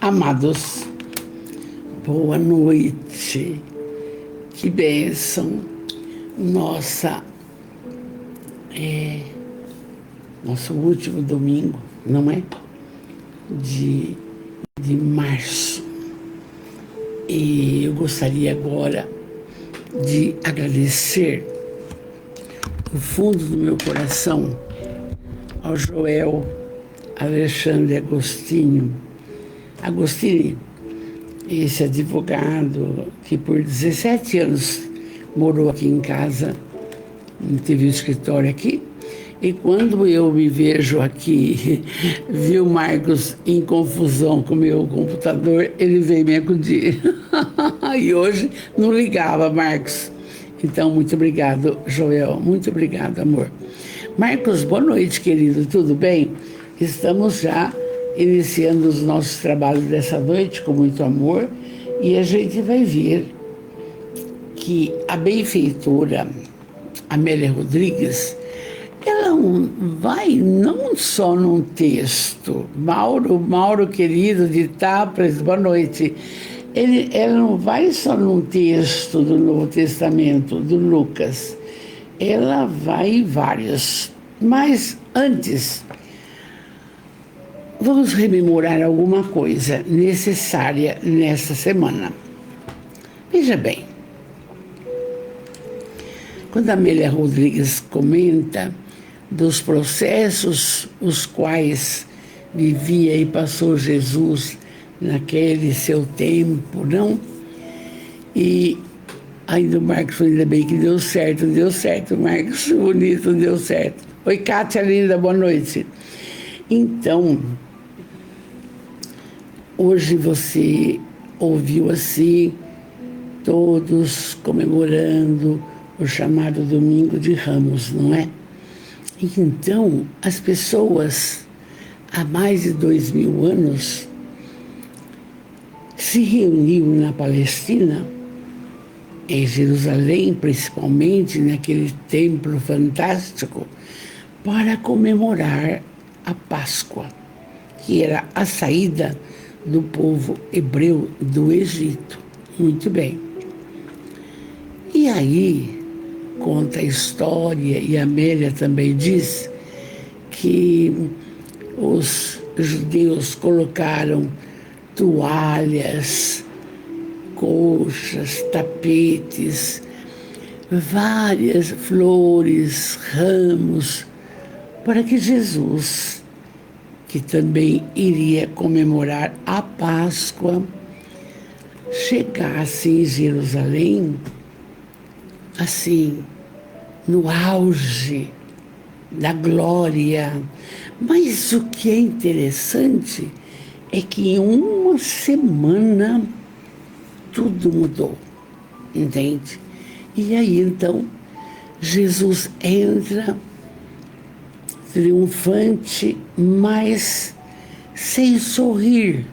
Amados, boa noite, que bênção, nosso último domingo, não é? De março. E eu gostaria agora de agradecer do fundo do meu coração ao Joel Alexandre Agostini, esse advogado que por 17 anos morou aqui em casa, teve um escritório aqui, e quando eu me vejo aqui, vi o Marcos em confusão com o meu computador, ele veio me acudir. E hoje não ligava, Marcos. Então, muito obrigado, Joel, muito obrigado, amor. Marcos, boa noite, querido, tudo bem? Estamos já iniciando os nossos trabalhos dessa noite com muito amor, e a gente vai ver que a benfeitora Amélia Rodrigues, ela vai não só num texto, Mauro querido de Tapras, boa noite, ela não vai só num texto do Novo Testamento, do Lucas, ela vai em vários, mas antes, vamos rememorar alguma coisa necessária nessa semana. Veja bem, quando a Amélia Rodrigues comenta dos processos os quais vivia e passou Jesus naquele seu tempo, não? E ainda o Marcos, ainda bem que deu certo, Marcos, bonito, deu certo. Oi, Kátia linda, boa noite. Então, hoje você ouviu assim, todos comemorando o chamado Domingo de Ramos, não é? Então, as pessoas, há mais de 2000 anos, se reuniam na Palestina, em Jerusalém, principalmente, naquele templo fantástico, para comemorar a Páscoa, que era a saída do povo hebreu do Egito. Muito bem. E aí, conta a história, e a Amélia também diz, que os judeus colocaram toalhas, colchas, tapetes, várias flores, ramos, para que Jesus, que também iria comemorar a Páscoa, chegasse em Jerusalém, assim, no auge da glória. Mas o que é interessante é que em uma semana tudo mudou, entende? E aí, então, Jesus entra triunfante, mas sem sorrir,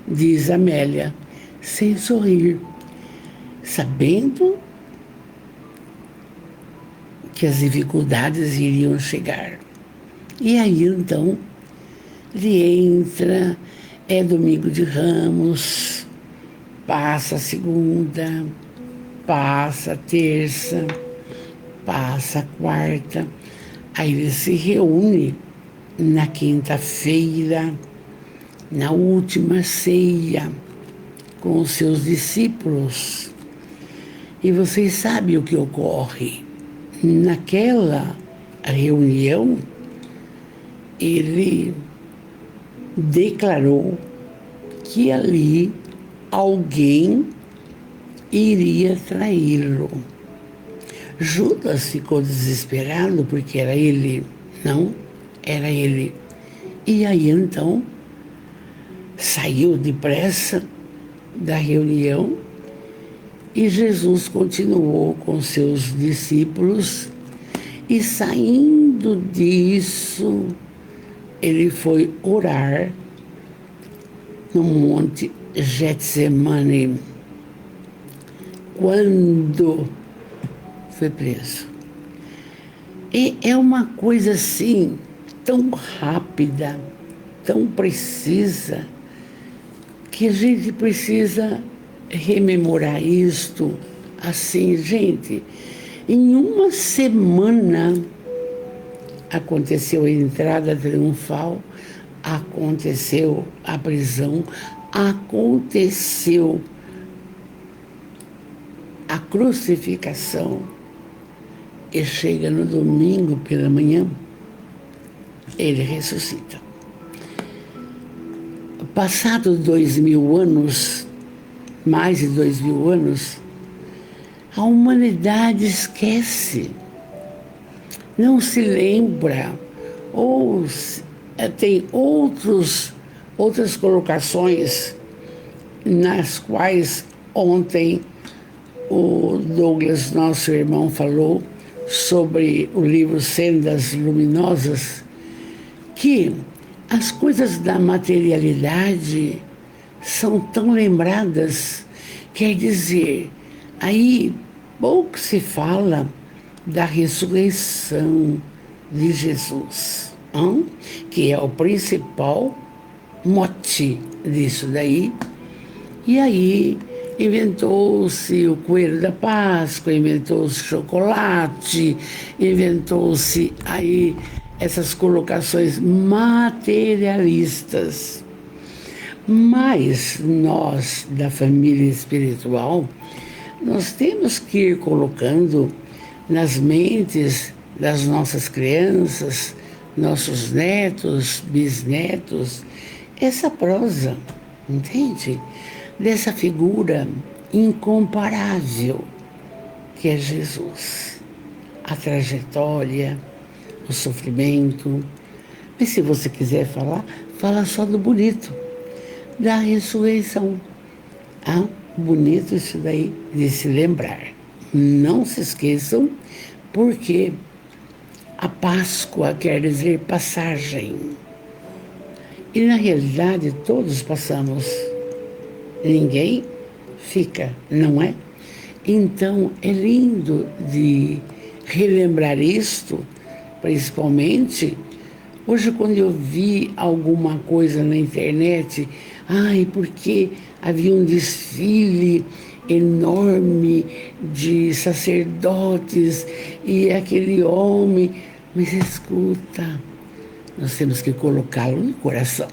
diz Amélia, sem sorrir, sabendo que as dificuldades iriam chegar. E aí, então, ele entra, é Domingo de Ramos, passa a segunda, passa a terça, passa a quarta, aí ele se reúne na quinta-feira, na última ceia, com os seus discípulos. E vocês sabem o que ocorre. Naquela reunião, ele declarou que ali alguém iria traí-lo. Judas ficou desesperado porque era ele. Não, era ele. E aí então saiu depressa da reunião e Jesus continuou com seus discípulos, e saindo disso ele foi orar no monte Getsemane, quando foi preso. E é uma coisa assim, tão rápida, tão precisa que a gente precisa rememorar isto assim, gente. Em uma semana aconteceu a entrada triunfal, aconteceu a prisão, aconteceu a crucificação e chega no domingo pela manhã, ele ressuscita. Passados 2000 anos, mais de 2000 anos, a humanidade esquece, não se lembra, ou tem outras colocações nas quais ontem o Douglas, nosso irmão, falou sobre o livro Sendas Luminosas, que as coisas da materialidade são tão lembradas, quer dizer, aí pouco se fala da ressurreição de Jesus, que é o principal mote disso daí. E aí inventou-se o coelho da Páscoa, inventou-se chocolate, inventou-se aí essas colocações materialistas. Mas nós, da família espiritual, nós temos que ir colocando nas mentes das nossas crianças, nossos netos, bisnetos, essa prosa, entende? Dessa figura incomparável que é Jesus. A trajetória, o sofrimento. Mas se você quiser falar, fala só do bonito, da ressurreição. Bonito isso daí de se lembrar. Não se esqueçam, porque a Páscoa quer dizer passagem. E na realidade todos passamos. Ninguém fica, não é? Então é lindo de relembrar isto, principalmente hoje quando eu vi alguma coisa na internet, porque havia um desfile enorme de sacerdotes e aquele homem, mas escuta, nós temos que colocá-lo no coração.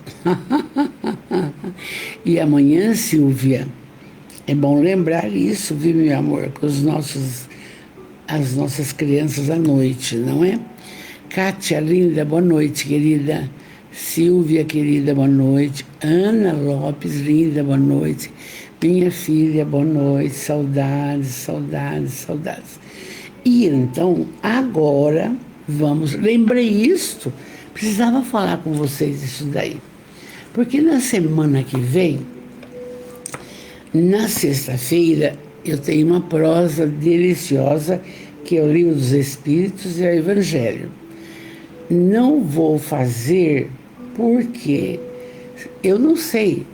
E amanhã, Silvia, é bom lembrar isso, viu, meu amor, com as nossas crianças à noite, não é? Kátia, linda, boa noite, querida. Silvia, querida, boa noite. Ana Lopes, linda, boa noite. Minha filha, boa noite. Saudades, saudades, saudades. E então, agora, lembrei isto, precisava falar com vocês isso daí. Porque na semana que vem, na sexta-feira, eu tenho uma prosa deliciosa, que é o Livro dos Espíritos e o Evangelho. Não vou fazer porque eu não sei.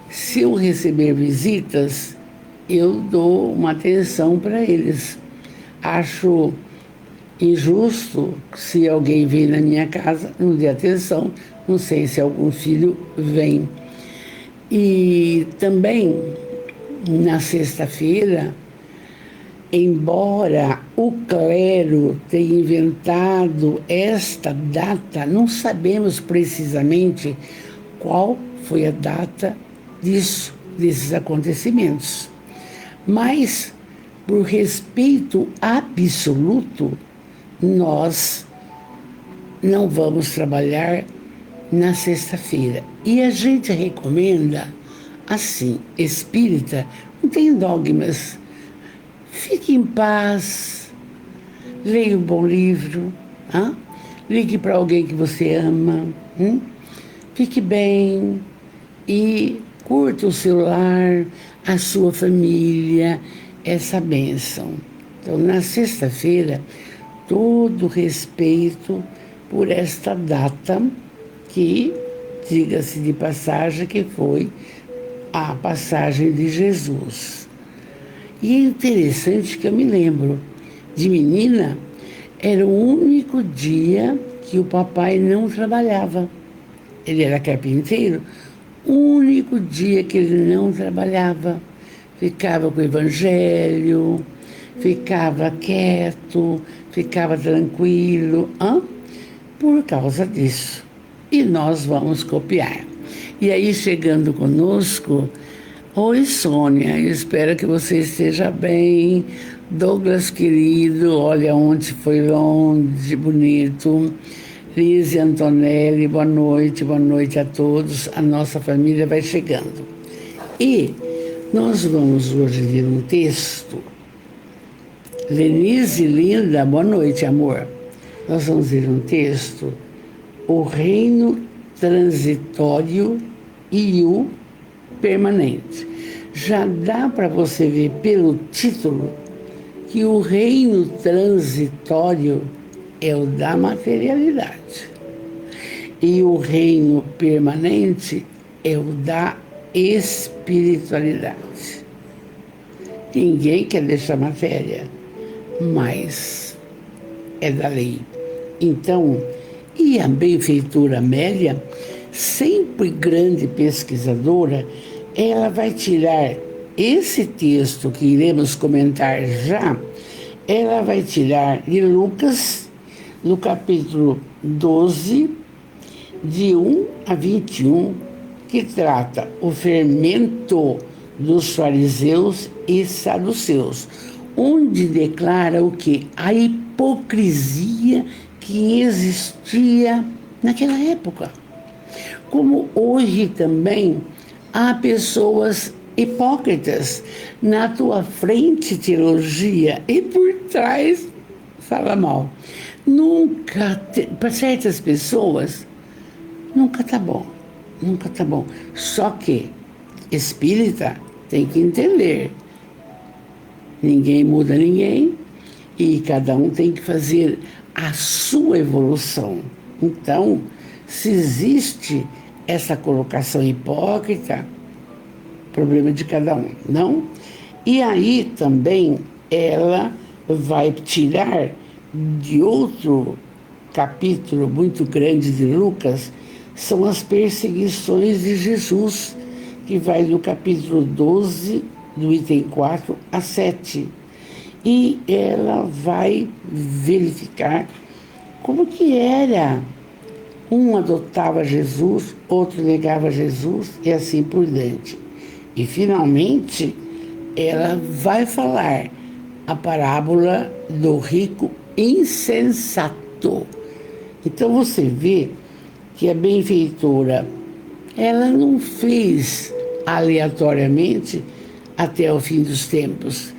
Se eu receber visitas, eu dou uma atenção para eles. Acho injusto se alguém vem na minha casa, não dê atenção, não sei se algum filho vem. E também, na sexta-feira, embora o clero tenha inventado esta data, não sabemos precisamente qual foi a data desses acontecimentos. Mas, por respeito absoluto, nós não vamos trabalhar na sexta-feira. E a gente recomenda, assim, espírita, não tem dogmas. Fique em paz, leia um bom livro, ligue para alguém que você ama, fique bem e curta o seu lar, a sua família, essa bênção. Então, na sexta-feira, todo respeito por esta data que, diga-se de passagem, que foi a passagem de Jesus. E é interessante que eu me lembro, de menina, era o único dia que o papai não trabalhava. ele era carpinteiro, o único dia que ele não trabalhava, ficava com o evangelho, ficava quieto, ficava tranquilo, por causa disso. E nós vamos copiar. E aí, chegando conosco, oi Sônia, espero que você esteja bem. Douglas querido, olha onde foi longe, bonito. Lise Antonelli, boa noite a todos. A nossa família vai chegando. E nós vamos hoje ler um texto. Lenise linda, boa noite, amor. Nós vamos ler um texto, o reino transitório e o permanente. Já dá para você ver pelo título que o reino transitório é o da materialidade e o reino permanente é o da espiritualidade. Ninguém quer deixar matéria, mas é da lei. Então, e a benfeitora Amélia, sempre grande pesquisadora, ela vai tirar esse texto que iremos comentar já, ela vai tirar de Lucas, no capítulo 12, de 1 a 21, que trata o fermento dos fariseus e saduceus, onde declara o que? A hipocrisia que existia naquela época. Como hoje também há pessoas hipócritas, na tua frente teologia e por trás fala mal. Para certas pessoas, nunca tá bom. Só que espírita tem que entender, ninguém muda ninguém e cada um tem que fazer a sua evolução. Então, se existe essa colocação hipócrita, problema de cada um, não? E aí também ela vai tirar de outro capítulo muito grande de Lucas, são as perseguições de Jesus, que vai do capítulo 12, do item 4 a 7. E ela vai verificar como que era. Um adotava Jesus, outro negava Jesus e assim por diante. E, finalmente, ela vai falar a parábola do rico insensato. Então, você vê que a benfeitora, ela não fez aleatoriamente até o fim dos tempos.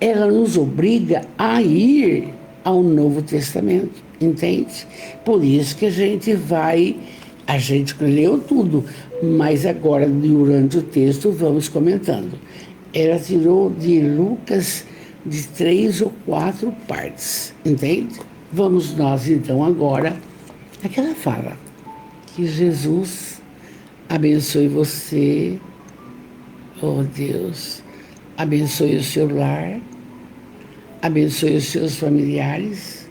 Ela nos obriga a ir ao Novo Testamento, entende? Por isso que a gente leu tudo, mas agora, durante o texto, vamos comentando. Ela tirou de Lucas de 3 ou 4 partes, entende? Vamos nós, então, agora, aquela fala, que Jesus abençoe você, oh Deus, abençoe o seu lar, abençoe os seus familiares,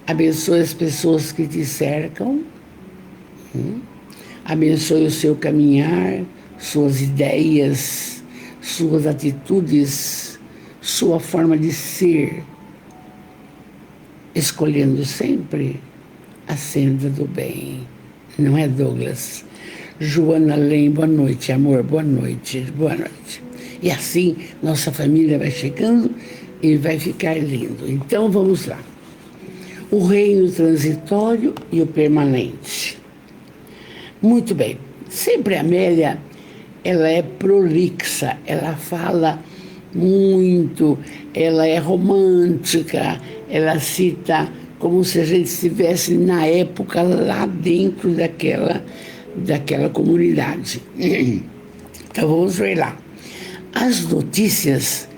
abençoe as pessoas que te cercam, abençoe o seu caminhar, suas ideias, suas atitudes, sua forma de ser, escolhendo sempre a senda do bem. Não é, Douglas? Joana Lem, boa noite, amor, boa noite. E assim, nossa família vai chegando e vai ficar lindo. Então, vamos lá. O reino transitório e o permanente. Muito bem. Sempre a Amélia, ela é prolixa, ela fala muito, ela é romântica, ela cita como se a gente estivesse na época lá dentro daquela comunidade. Então vamos ver lá. As notícias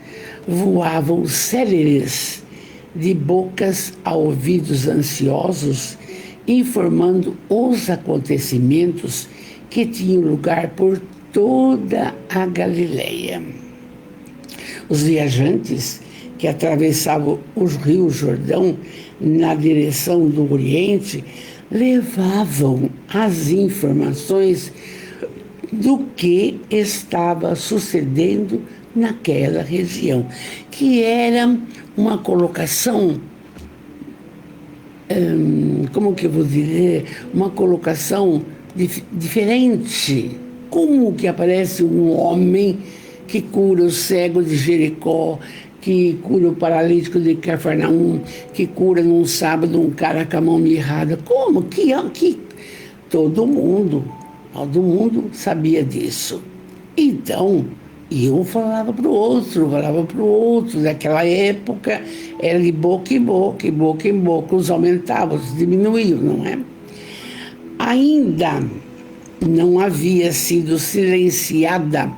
voavam céleres de bocas a ouvidos ansiosos, informando os acontecimentos que tinham lugar por toda a Galileia. Os viajantes que atravessavam o Rio Jordão na direção do Oriente levavam as informações do que estava sucedendo naquela região, que era uma colocação, como que eu vou dizer, uma colocação diferente. Como que aparece um homem que cura o cego de Jericó, que cura o paralítico de Cafarnaum, que cura num sábado um cara com a mão mirrada? Como? Que todo mundo sabia disso. Então, um falava para o outro. Naquela época, era de boca em boca, e boca em boca, os aumentavam, os diminuíam, não é? Ainda não havia sido silenciada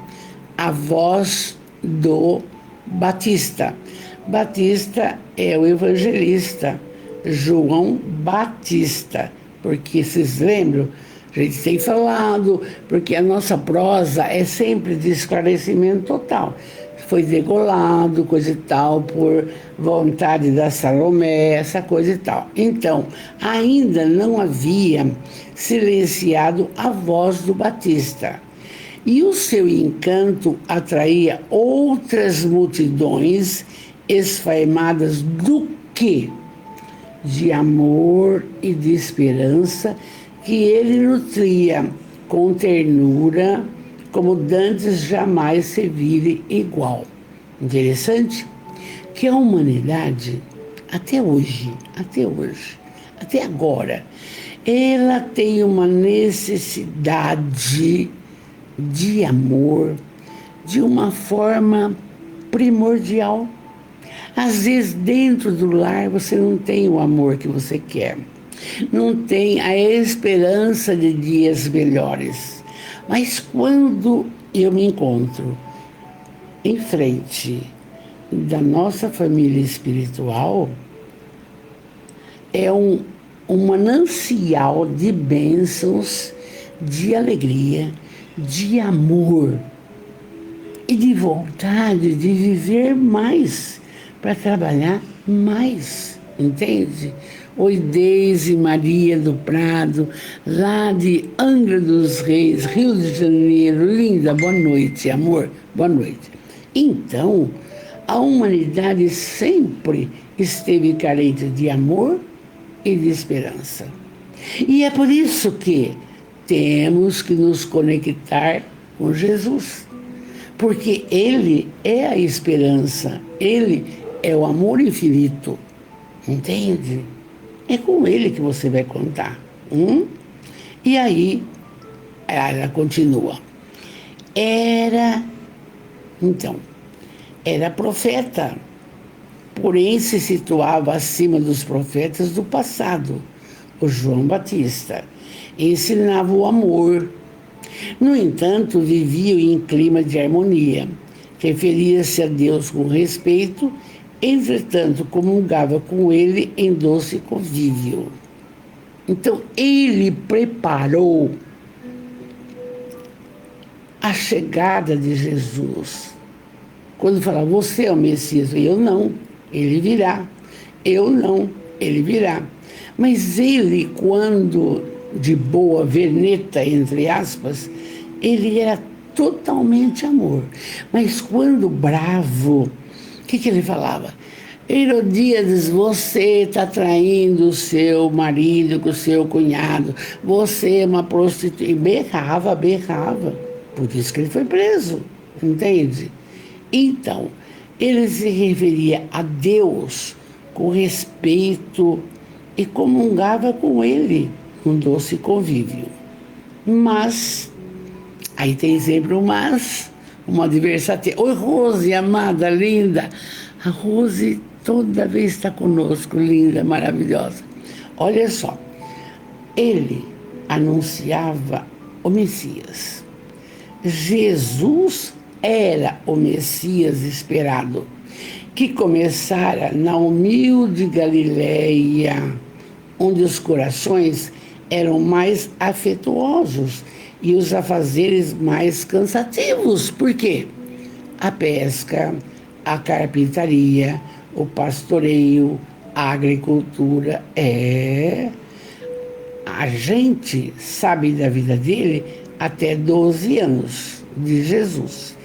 a voz do Batista. Batista é o evangelista João Batista, porque vocês lembram? A gente tem falado, porque a nossa prosa é sempre de esclarecimento total. Foi degolado, coisa e tal, por vontade da Salomé, essa coisa e tal. Então, ainda não havia silenciado a voz do Batista. E o seu encanto atraía outras multidões esfaimadas do quê? De amor e de esperança, que ele nutria com ternura, como dantes jamais se vire igual. Interessante que a humanidade, até hoje, até agora, ela tem uma necessidade de amor de uma forma primordial. Às vezes, dentro do lar, você não tem o amor que você quer. Não tem a esperança de dias melhores. Mas quando eu me encontro em frente da nossa família espiritual, é um manancial de bênçãos, de alegria, de amor e de vontade de viver mais, para trabalhar mais, entende? Oi, Deise Maria do Prado, lá de Angra dos Reis, Rio de Janeiro. Linda, boa noite, amor, boa noite. Então, a humanidade sempre esteve carente de amor e de esperança. E é por isso que temos que nos conectar com Jesus, porque Ele é a esperança, Ele é o amor infinito, entende? É com Ele que você vai contar. E aí, ela continua. Era profeta, porém se situava acima dos profetas do passado, o João Batista. Ensinava o amor. No entanto, vivia em clima de harmonia, referia-se a Deus com respeito, entretanto, comungava com ele em doce convívio. Então, ele preparou a chegada de Jesus. Quando falava, você é o Messias, eu não, ele virá. Eu não, ele virá. Mas ele, quando de boa veneta, entre aspas, ele era totalmente amor. Mas quando bravo, o que ele falava? Herodíades, você está traindo o seu marido com o seu cunhado, você é uma prostituta. E berrava. Por isso que ele foi preso, entende? Então, ele se referia a Deus com respeito e comungava com ele um doce convívio. Mas, aí tem sempre um mas, uma adversaria. Oi, Rose, amada, linda. A Rose toda vez está conosco, linda, maravilhosa. Olha só, ele anunciava o Messias. Jesus era o Messias esperado, que começara na humilde Galileia, onde os corações eram mais afetuosos e os afazeres mais cansativos. Por quê? A pesca, a carpintaria, o pastoreio, a agricultura. A gente sabe da vida dele até 12 anos de Jesus.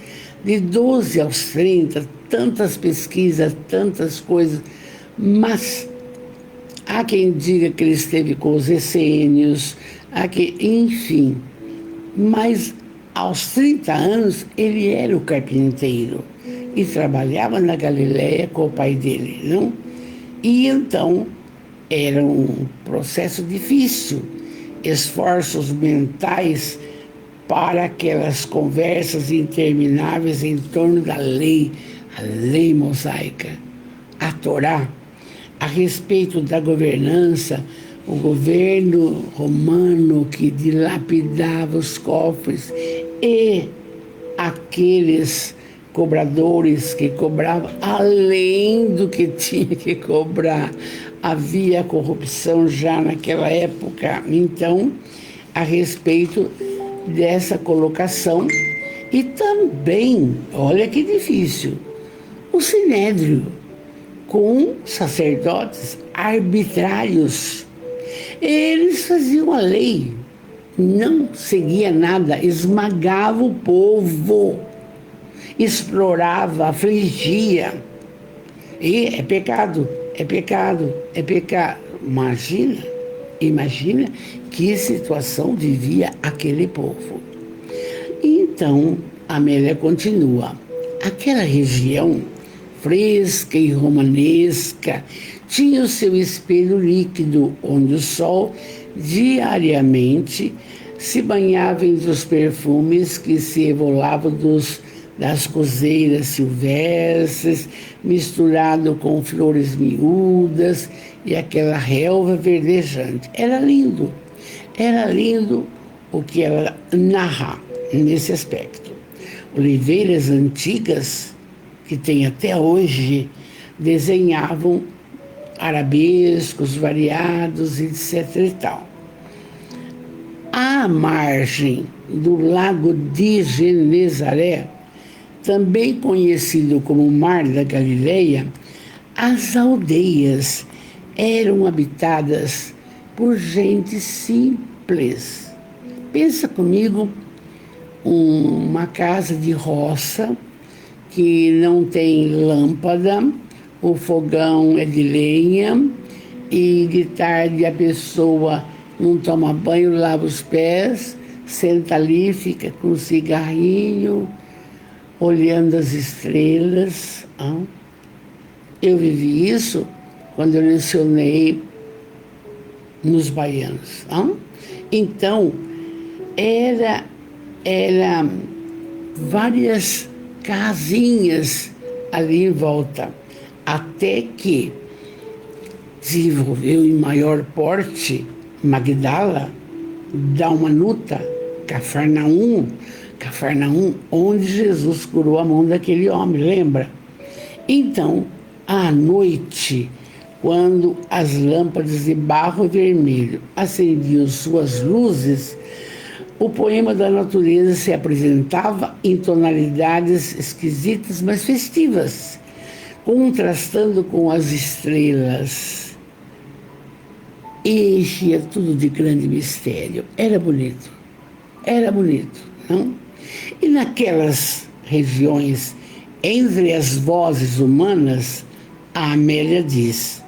De 12 aos 30, tantas pesquisas, tantas coisas, mas há quem diga que ele esteve com os essênios, enfim. Mas aos 30 anos ele era o carpinteiro e trabalhava na Galileia com o pai dele, não? E então era um processo difícil, esforços mentais para aquelas conversas intermináveis em torno da lei, a lei mosaica, a Torá, a respeito da governança, o governo romano que dilapidava os cofres e aqueles cobradores que cobravam além do que tinha que cobrar. Havia corrupção já naquela época. Então, a respeito dessa colocação, e também, olha que difícil, o Sinédrio, com sacerdotes arbitrários. Eles faziam a lei, não seguia nada, esmagava o povo, explorava, afligia. E é pecado, é pecado, é pecado. Imagina que situação vivia aquele povo. Então, Amélia continua. Aquela região fresca e romanesca tinha o seu espelho líquido, onde o sol diariamente se banhava entre os perfumes que se evolavam das roseiras silvestres, misturado com flores miúdas e aquela relva verdejante. Era lindo o que ela narra nesse aspecto. Oliveiras antigas, que tem até hoje, desenhavam arabescos variados, etc. e tal. À margem do lago de Genezaré, também conhecido como Mar da Galileia, as aldeias eram habitadas por gente simples. Pensa comigo, uma casa de roça que não tem lâmpada, o fogão é de lenha e de tarde a pessoa não toma banho, lava os pés, senta ali, fica com um cigarrinho, olhando as estrelas. Eu vivi isso quando eu lecionei nos baianos. Então, era várias casinhas ali em volta, até que desenvolveu em maior porte Magdala, Dalmanuta, Cafarnaum, onde Jesus curou a mão daquele homem, lembra? Então, à noite, quando as lâmpadas de barro vermelho acendiam suas luzes, o poema da natureza se apresentava em tonalidades esquisitas, mas festivas, contrastando com as estrelas. E enchia tudo de grande mistério. Era bonito, não? E naquelas regiões, entre as vozes humanas, a Amélia diz,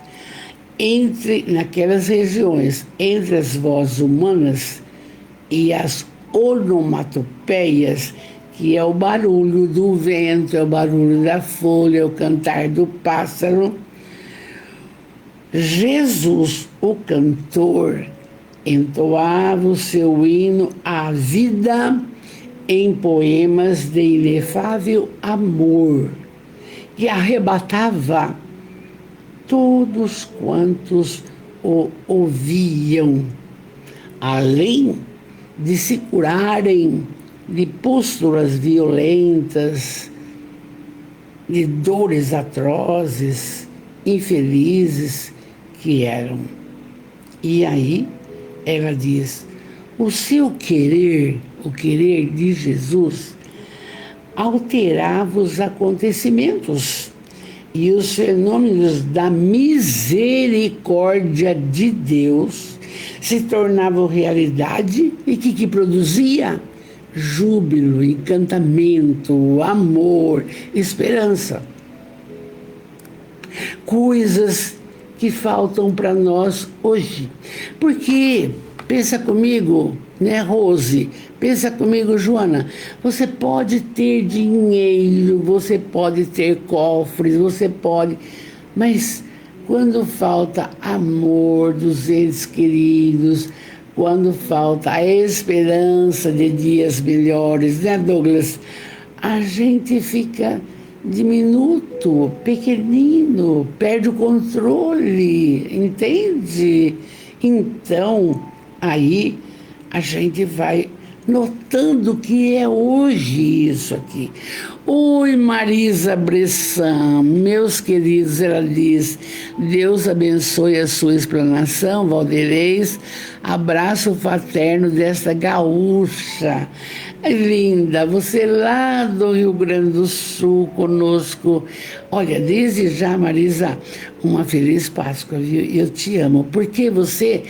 naquelas regiões, entre as vozes humanas e as onomatopeias, que é o barulho do vento, é o barulho da folha, é o cantar do pássaro, Jesus, o cantor, entoava o seu hino à vida em poemas de inefável amor, que arrebatava todos quantos o ouviam, além de se curarem de pústulas violentas, de dores atrozes, infelizes que eram. E aí ela diz, o seu querer, o querer de Jesus, alterava os acontecimentos e os fenômenos da misericórdia de Deus se tornavam realidade e que produzia júbilo, encantamento, amor, esperança. Coisas que faltam para nós hoje. Porque, pensa comigo, né, Rose? Pensa comigo, Joana. Você pode ter dinheiro, você pode ter cofres, você pode... Mas quando falta amor dos entes queridos, quando falta a esperança de dias melhores, né, Douglas? A gente fica diminuto, pequenino, perde o controle, entende? Então, aí a gente vai notando que é hoje isso aqui. Oi, Marisa Bressan, meus queridos, ela diz, Deus abençoe a sua explanação, Valdeirês, abraço fraterno desta gaúcha. Linda, você lá do Rio Grande do Sul conosco. Olha, desde já, Marisa, uma feliz Páscoa, viu? Eu te amo, porque você,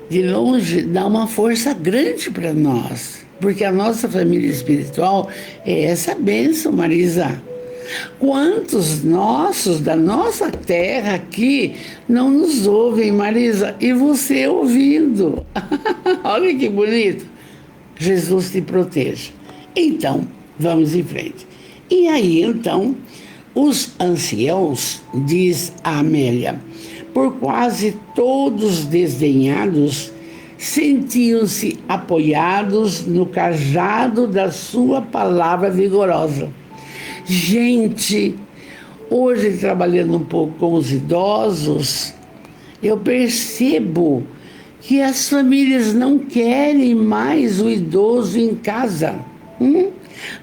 de longe, dá uma força grande para nós. Porque a nossa família espiritual é essa bênção, Marisa. Quantos nossos da nossa terra aqui não nos ouvem, Marisa? E você ouvindo. Olha que bonito. Jesus te proteja. Então, vamos em frente. E aí, então, os anciãos, diz a Amélia, por quase todos desdenhados, sentiam-se apoiados no cajado da sua palavra vigorosa. Gente, hoje trabalhando um pouco com os idosos, eu percebo que as famílias não querem mais o idoso em casa.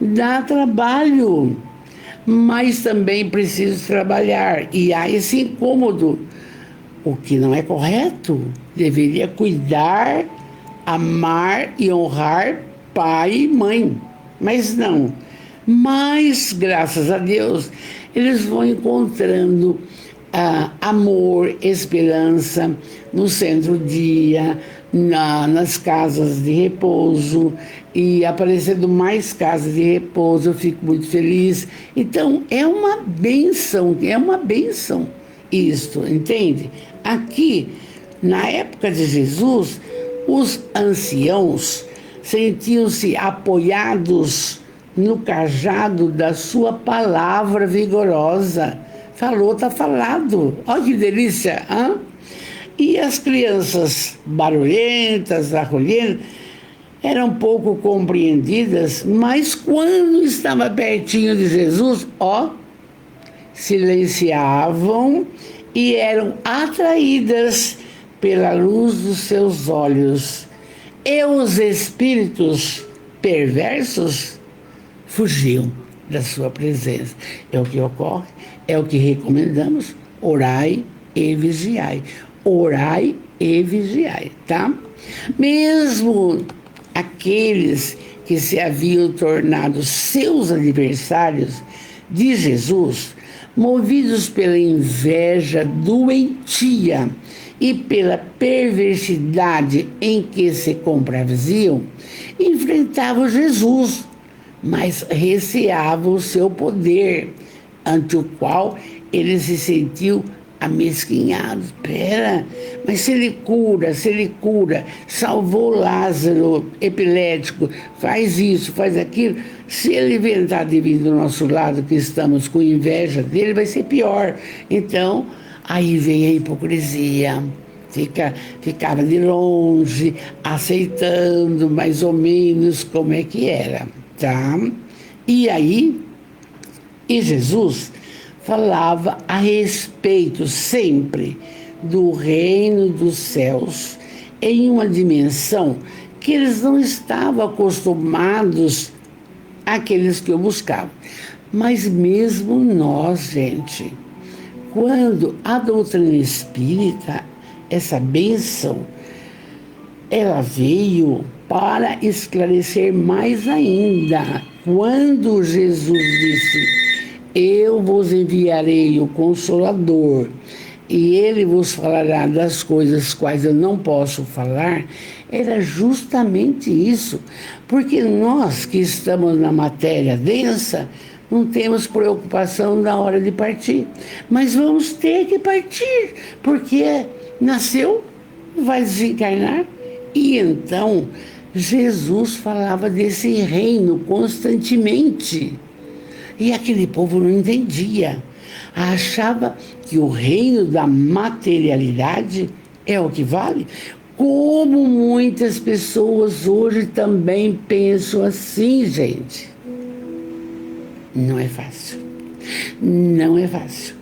Dá trabalho, mas também preciso trabalhar. E há esse incômodo, o que não é correto. Deveria cuidar, amar e honrar pai e mãe. Mas não. Mas, graças a Deus, eles vão encontrando amor, esperança no centro-dia, nas casas de repouso, e aparecendo mais casas de repouso, eu fico muito feliz. Então, é uma bênção isto, entende? Aqui, na época de Jesus, os anciãos sentiam-se apoiados no cajado da sua palavra vigorosa. Falou, tá falado. Olha que delícia, hein? E as crianças barulhentas, arrulhentas, eram pouco compreendidas, mas quando estava pertinho de Jesus, silenciavam e eram atraídas pela luz dos seus olhos. E os espíritos perversos fugiam da sua presença. É o que ocorre, é o que recomendamos, orai e vigiai. Orai e vigiai, tá? Mesmo aqueles que se haviam tornado seus adversários de Jesus, movidos pela inveja doentia e pela perversidade em que se compraziam, enfrentavam Jesus, mas receavam o seu poder, ante o qual ele se sentiu amesquinhado. Pera, mas se ele cura, salvou Lázaro epilético, faz isso, faz aquilo, se ele inventar de vir do nosso lado, que estamos com inveja dele, vai ser pior. Então, aí vem a hipocrisia. Ficava de longe, aceitando mais ou menos como é que era, tá? E Jesus falava a respeito sempre do reino dos céus em uma dimensão que eles não estavam acostumados, aqueles que o buscavam. Mas mesmo nós, gente, quando a doutrina espírita, essa bênção, ela veio para esclarecer mais ainda. Quando Jesus disse: eu vos enviarei o Consolador, e ele vos falará das coisas quais eu não posso falar, era justamente isso. Porque nós que estamos na matéria densa, não temos preocupação na hora de partir. Mas vamos ter que partir, porque nasceu, vai desencarnar. E então, Jesus falava desse reino constantemente. E aquele povo não entendia. Achava que o reino da materialidade é o que vale. Como muitas pessoas hoje também pensam assim, gente. Não é fácil. Não é fácil.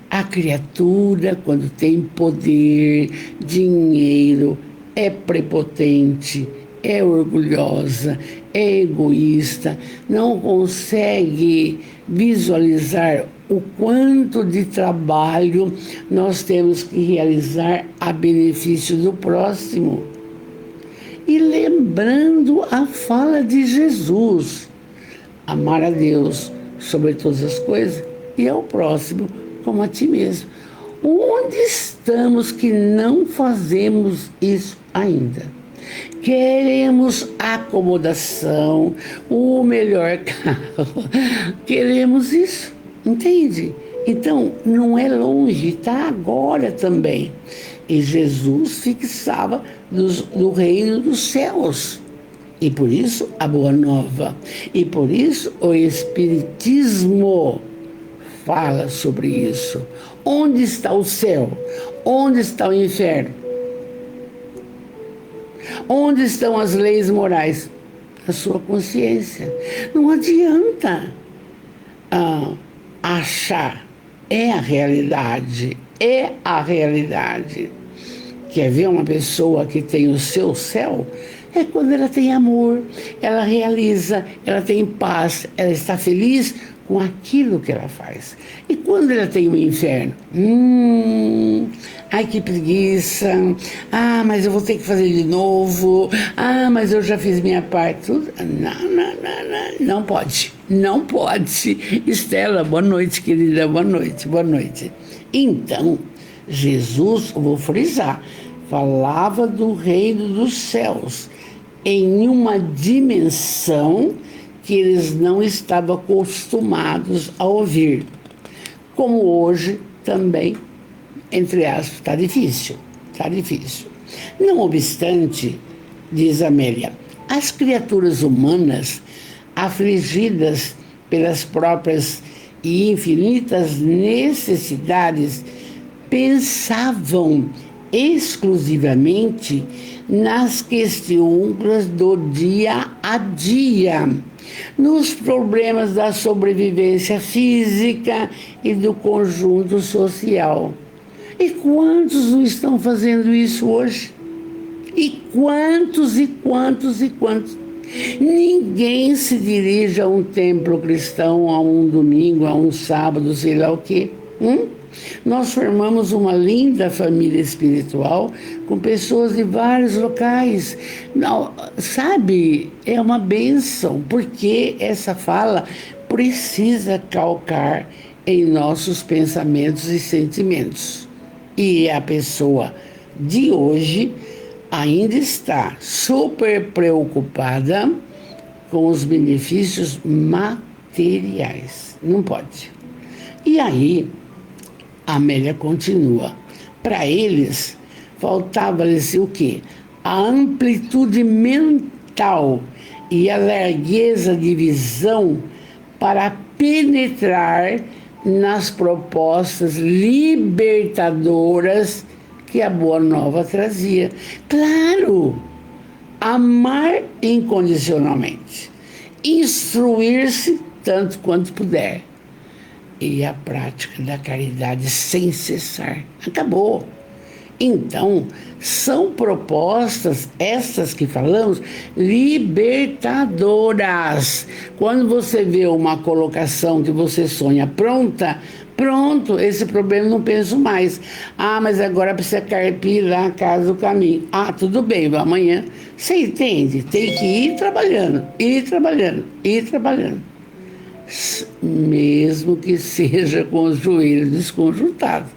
A criatura, quando tem poder, dinheiro, é prepotente, é orgulhosa, é egoísta, não consegue visualizar o quanto de trabalho nós temos que realizar a benefício do próximo. E lembrando a fala de Jesus, amar a Deus sobre todas as coisas e ao próximo como a ti mesmo. Onde estamos que não fazemos isso ainda? Queremos acomodação, o melhor carro, queremos isso, entende? Então, não é longe, está agora também. E Jesus fixava do reino dos céus. E por isso a Boa Nova. E por isso o Espiritismo fala sobre isso. Onde está o céu? Onde está o inferno? Onde estão as leis morais? A sua consciência. Não adianta achar. É a realidade. É a realidade. Quer ver uma pessoa que tem o seu céu? É quando ela tem amor, ela realiza, ela tem paz, ela está feliz com aquilo que ela faz. E quando ela tem um inferno? Ai, que preguiça. Ah, mas eu vou ter que fazer de novo. Ah, mas eu já fiz minha parte. Não pode. Não pode. Estela, boa noite, querida. Boa noite, boa noite. Então, Jesus, eu vou frisar, falava do reino dos céus em uma dimensão que eles não estavam acostumados a ouvir. Como hoje também, entre aspas, está difícil. Não obstante, diz Amélia, as criaturas humanas, afligidas pelas próprias e infinitas necessidades, pensavam exclusivamente nas questões do dia a dia, nos problemas da sobrevivência física e do conjunto social. E quantos não estão fazendo isso hoje? E quantos? Ninguém se dirige a um templo cristão, a um domingo, a um sábado, sei lá o quê. Nós formamos uma linda família espiritual com pessoas de vários locais. Não, sabe, é uma bênção, porque essa fala precisa calcar em nossos pensamentos e sentimentos. E a pessoa de hoje ainda está super preocupada com os benefícios materiais. Não pode. E aí, a Amélia continua. Para eles, faltava-lhes o quê? A amplitude mental e a largueza de visão para penetrar nas propostas libertadoras que a Boa Nova trazia. Claro, amar incondicionalmente, instruir-se tanto quanto puder, e a prática da caridade sem cessar. Acabou. Então, são propostas, essas que falamos, libertadoras. Quando você vê uma colocação que você sonha pronto, esse problema não penso mais. Ah, mas agora precisa carpir lá a casa do caminho. Ah, tudo bem, amanhã. Você entende? Tem que ir trabalhando. Mesmo que seja com os joelhos desconjuntados.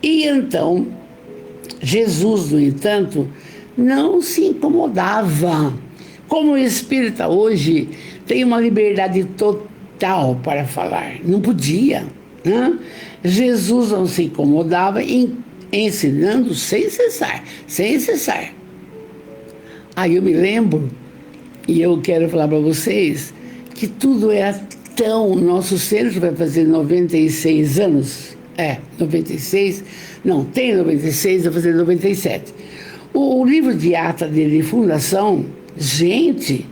E então, Jesus, no entanto, não se incomodava. Como o espírita hoje tem uma liberdade total para falar, não podia, né? Jesus não se incomodava ensinando sem cessar, sem cessar. Aí eu me lembro, e eu quero falar para vocês, que tudo era tão... Nosso centro vai fazer 96 anos. 96. Não, tem 96, vai fazer 97. O livro de ata dele de fundação, gente,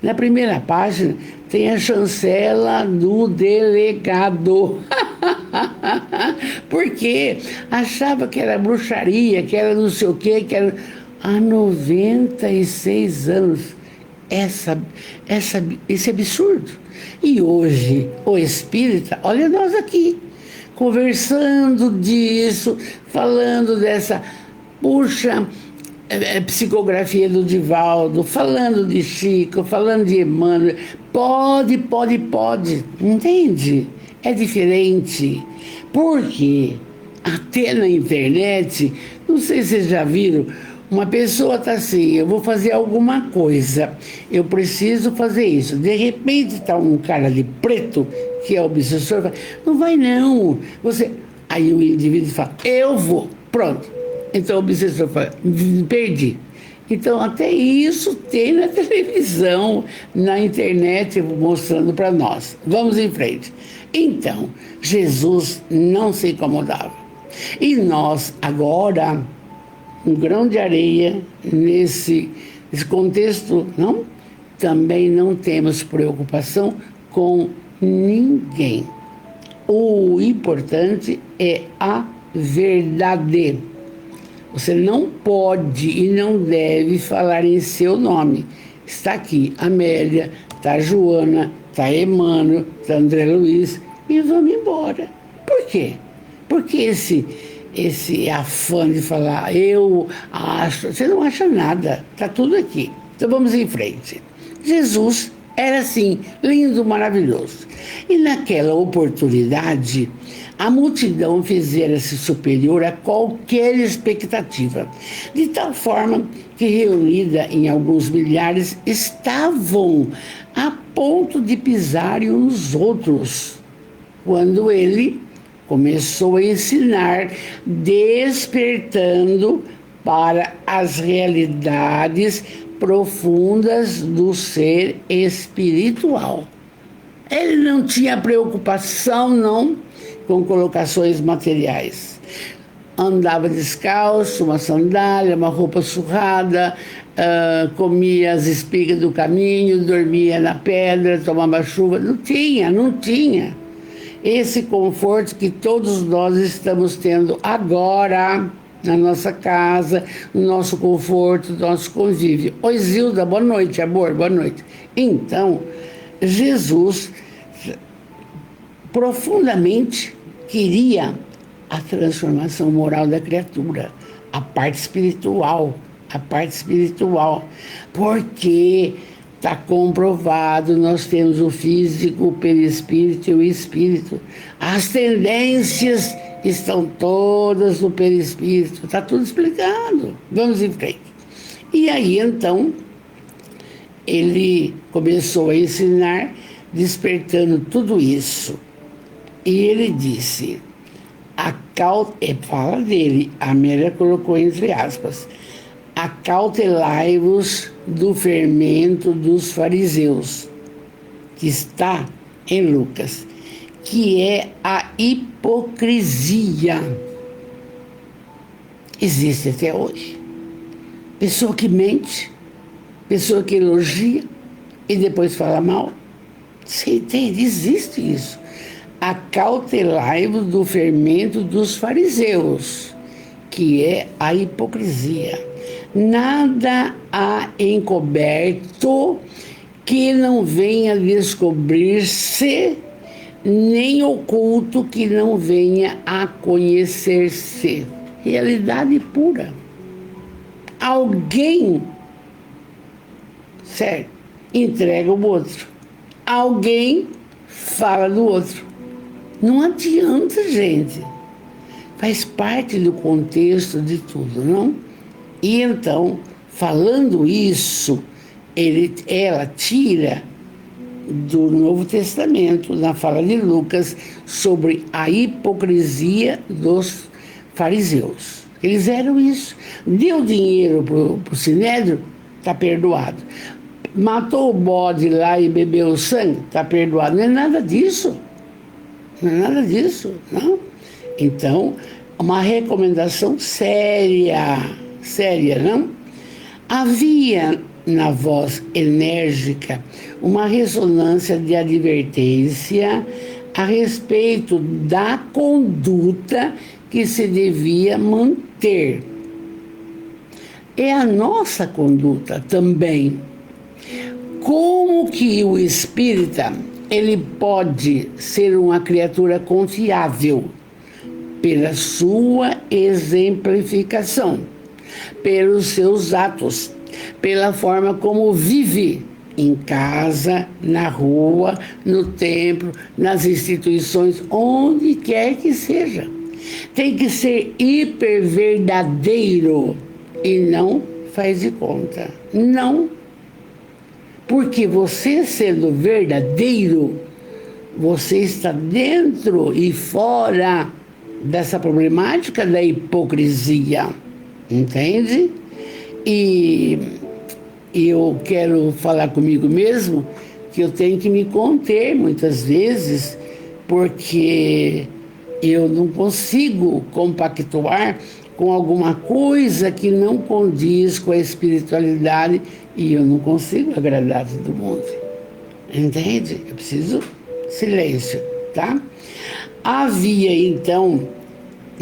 na primeira página tem a chancela do delegado. Porque achava que era bruxaria, que era não sei o quê, que era... Há 96 anos, esse absurdo. E hoje, o espírita, olha nós aqui, conversando disso, falando dessa, psicografia do Divaldo, falando de Chico, falando de Emmanuel. Pode, entende? É diferente. Porque até na internet, não sei se vocês já viram, uma pessoa está assim, eu vou fazer alguma coisa, eu preciso fazer isso. De repente está um cara de preto, que é obsessor, fala, não vai não. Aí o indivíduo fala, eu vou, pronto. Então o obsessor fala, perdi. Então até isso tem na televisão, na internet, mostrando para nós. Vamos em frente. Então, Jesus não se incomodava. E nós agora... um grão de areia nesse contexto, não? Também não temos preocupação com ninguém. O importante é a verdade. Você não pode e não deve falar em seu nome. Está aqui Amélia, está Joana, está Emmanuel, está André Luiz, e vamos embora. Por quê? Porque esse afã de falar, eu acho, você não acha nada, está tudo aqui. Então vamos em frente. Jesus era assim, lindo, maravilhoso. E naquela oportunidade, a multidão fizera-se superior a qualquer expectativa, de tal forma que, reunida em alguns milhares, estavam a ponto de pisarem uns nos outros, quando ele começou a ensinar, despertando para as realidades profundas do ser espiritual. Ele não tinha preocupação, não, com colocações materiais. Andava descalço, uma sandália, uma roupa surrada, comia as espigas do caminho, dormia na pedra, tomava chuva. Não tinha. Esse conforto que todos nós estamos tendo agora na nossa casa, no nosso conforto, no nosso convívio. Oi, Zilda, boa noite, amor, boa noite. Então, Jesus profundamente queria a transformação moral da criatura, a parte espiritual, porque está comprovado, nós temos o físico, o perispírito e o espírito. As tendências estão todas no perispírito, está tudo explicado. Vamos em frente. E aí, então, ele começou a ensinar, despertando tudo isso. E ele disse, fala dele, a Amélia colocou entre aspas, acautelai-vos do fermento dos fariseus, que está em Lucas, que é a hipocrisia. Existe até hoje. Pessoa que mente, pessoa que elogia e depois fala mal. Você entende? Existe isso. Acautelai-vos do fermento dos fariseus, que é a hipocrisia. Nada há encoberto que não venha descobrir-se, nem oculto que não venha a conhecer-se. Realidade pura. Alguém, certo, entrega o outro. Alguém fala do outro. Não adianta, gente. faz parte do contexto de tudo, não? E então, falando isso, ela tira do Novo Testamento, na fala de Lucas, sobre a hipocrisia dos fariseus. Eles eram isso. Deu dinheiro para o Sinédrio, está perdoado. Matou o bode lá e bebeu o sangue, está perdoado. Não é nada disso. Não é nada disso, não. Então, uma recomendação séria, não? Havia na voz enérgica uma ressonância de advertência a respeito da conduta que se devia manter. É a nossa conduta também. Como que o espírita, ele pode ser uma criatura confiável? Pela sua exemplificação, pelos seus atos, pela forma como vive em casa, na rua, no templo, nas instituições, onde quer que seja. Tem que ser hiper verdadeiro e não faz de conta. Não. Porque você sendo verdadeiro, você está dentro e fora dessa problemática da hipocrisia. Entende? E eu quero falar comigo mesmo que eu tenho que me conter muitas vezes, porque eu não consigo compactuar com alguma coisa que não condiz com a espiritualidade e eu não consigo agradar todo mundo. Entende? Eu preciso silêncio, tá? Havia então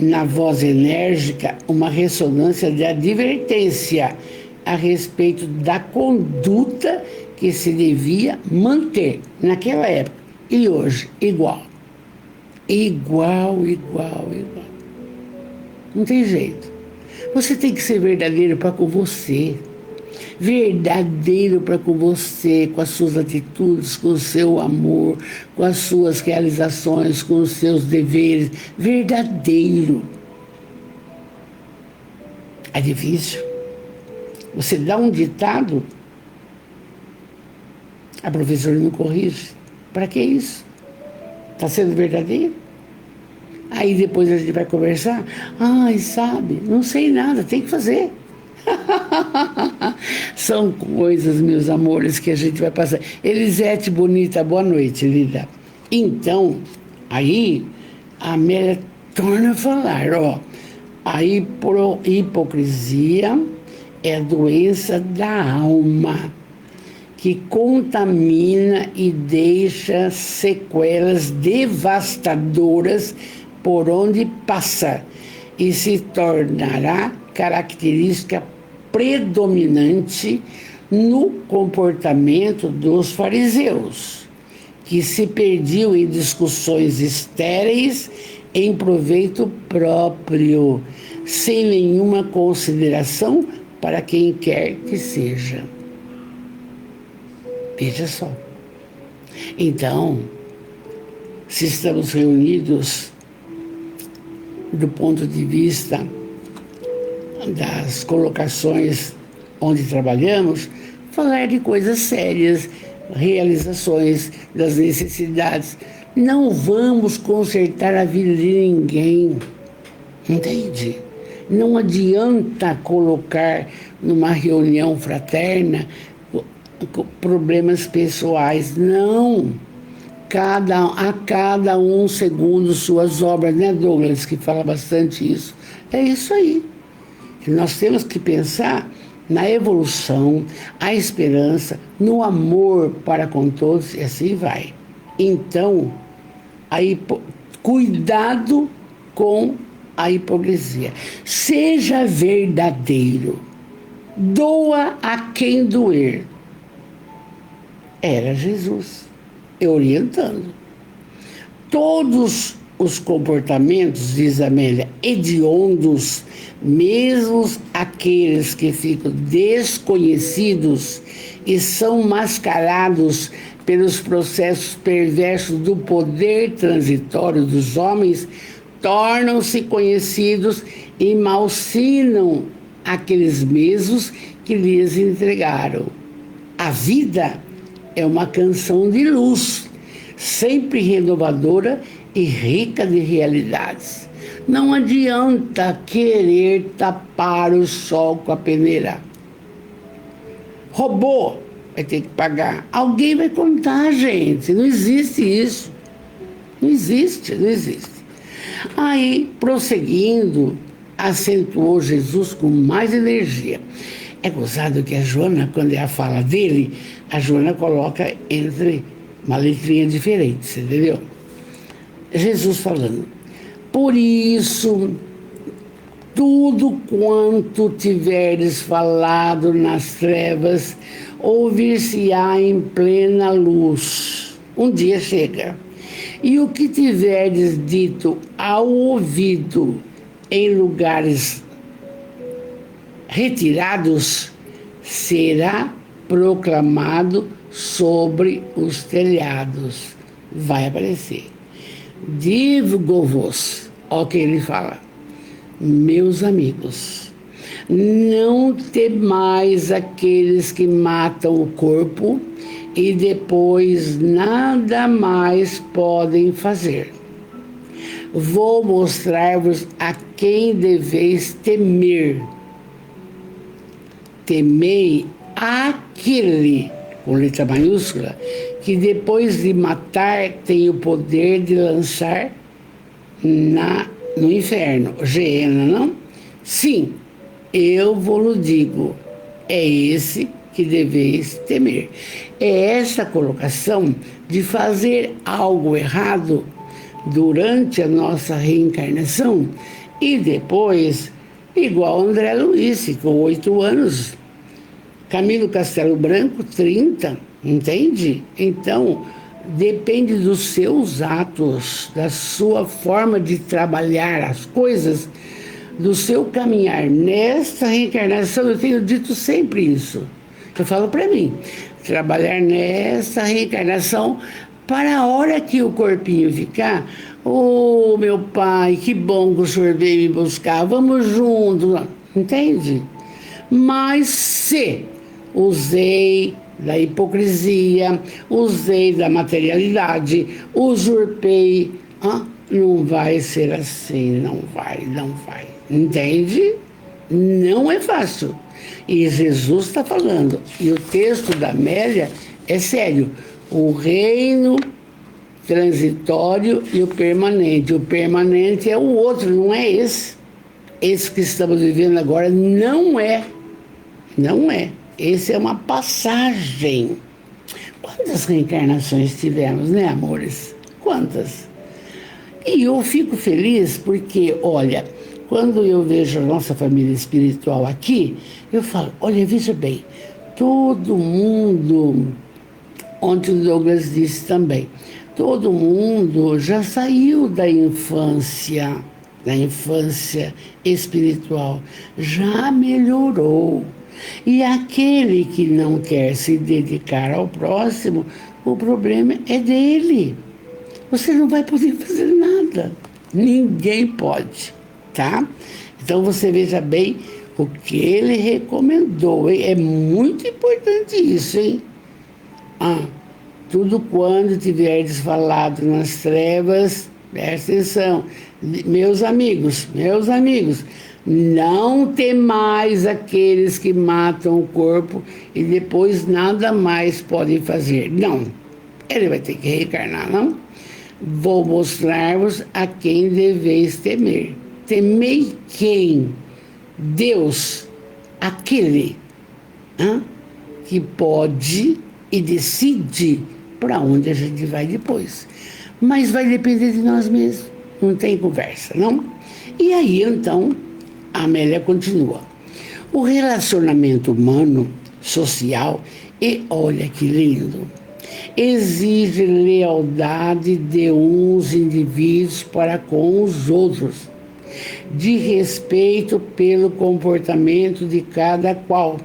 na voz enérgica uma ressonância de advertência a respeito da conduta que se devia manter naquela época e hoje igual. Igual. Não tem jeito. Você tem que ser verdadeiro para com você. Verdadeiro para com você, com as suas atitudes, com o seu amor, com as suas realizações, com os seus deveres. Verdadeiro. É difícil. Você dá um ditado, a professora não corrige. Para que isso? Está sendo verdadeiro? Aí depois a gente vai conversar. Ai, sabe, não sei nada, tem que fazer. São coisas, meus amores, que a gente vai passar. Elisete bonita, boa noite, linda. Então, aí a Amélia torna a falar, ó. A hipocrisia é a doença da alma que contamina e deixa sequelas devastadoras por onde passa e se tornará característica predominante no comportamento dos fariseus, que se perdiam em discussões estéreis em proveito próprio, sem nenhuma consideração para quem quer que seja. Veja só. Então, se estamos reunidos do ponto de vista das colocações onde trabalhamos, falar de coisas sérias, realizações, das necessidades. Não vamos consertar a vida de ninguém, entende? Não adianta colocar numa reunião fraterna problemas pessoais, não. A cada um segundo suas obras, né, Douglas, que fala bastante isso. É isso aí. Nós temos que pensar na evolução, a esperança, no amor para com todos, e assim vai. Então, cuidado com a hipocrisia. Seja verdadeiro. Doa a quem doer. Era Jesus orientando. Todos os comportamentos, diz Amélia, hediondos, mesmo aqueles que ficam desconhecidos e são mascarados pelos processos perversos do poder transitório dos homens, tornam-se conhecidos e malsinam aqueles mesmos que lhes entregaram. A vida é uma canção de luz, sempre renovadora e rica de realidades. Não adianta querer tapar o sol com a peneira. Roubou, vai ter que pagar. Alguém vai contar, gente. Não existe isso. Não existe. Aí, prosseguindo, acentuou Jesus com mais energia. É gozado que a Joana, quando é a fala dele, a Joana coloca entre uma letrinha diferente, você entendeu? Jesus falando: por isso, tudo quanto tiveres falado nas trevas, ouvir-se-á em plena luz. Um dia chega. E o que tiveres dito ao ouvido em lugares retirados, será proclamado sobre os telhados. Vai aparecer. Digo-vos, ó que ele fala, meus amigos, não temais aqueles que matam o corpo e depois nada mais podem fazer. Vou mostrar-vos a quem deveis temer. Temei aquele, com letra maiúscula, que depois de matar tem o poder de lançar no inferno. Geena, não? Sim, eu vou-lo digo, é esse que deveis temer. É essa colocação de fazer algo errado durante a nossa reencarnação e depois, igual André Luiz, com 8 anos, Camilo Castelo Branco, 30, entende? Então, depende dos seus atos, da sua forma de trabalhar as coisas, do seu caminhar. Nesta reencarnação, eu tenho dito sempre isso. Eu falo para mim, trabalhar nessa reencarnação para a hora que o corpinho ficar, ô meu pai, que bom que o senhor veio me buscar, vamos juntos, entende? Mas se usei da hipocrisia, usei da materialidade, usurpei, não vai ser assim, não vai, entende? Não é fácil. E Jesus está falando, e o texto da Amélia é sério, o reino transitório e o permanente. O permanente é o outro, não é esse. Esse que estamos vivendo agora não é. Esse é uma passagem. Quantas reencarnações tivemos, né, amores? Quantas? E eu fico feliz porque, olha, quando eu vejo a nossa família espiritual aqui, eu falo, olha, veja bem, todo mundo, ontem o Douglas disse também, todo mundo já saiu da infância espiritual, já melhorou. E aquele que não quer se dedicar ao próximo, o problema é dele. Você não vai poder fazer nada. Ninguém pode, tá? Então você veja bem o que ele recomendou, hein? É muito importante isso, hein? Tudo quando tiverdes falado nas trevas, presta atenção, meus amigos, não temais aqueles que matam o corpo e depois nada mais podem fazer. Não, ele vai ter que reencarnar, não? Vou mostrar-vos a quem deveis temer. Temei quem? Deus, aquele que pode e decide para onde a gente vai depois. Mas vai depender de nós mesmos, não tem conversa, não? E aí, então, a Amélia continua. O relacionamento humano, social, e olha que lindo, exige lealdade de uns indivíduos para com os outros, de respeito pelo comportamento de cada qual,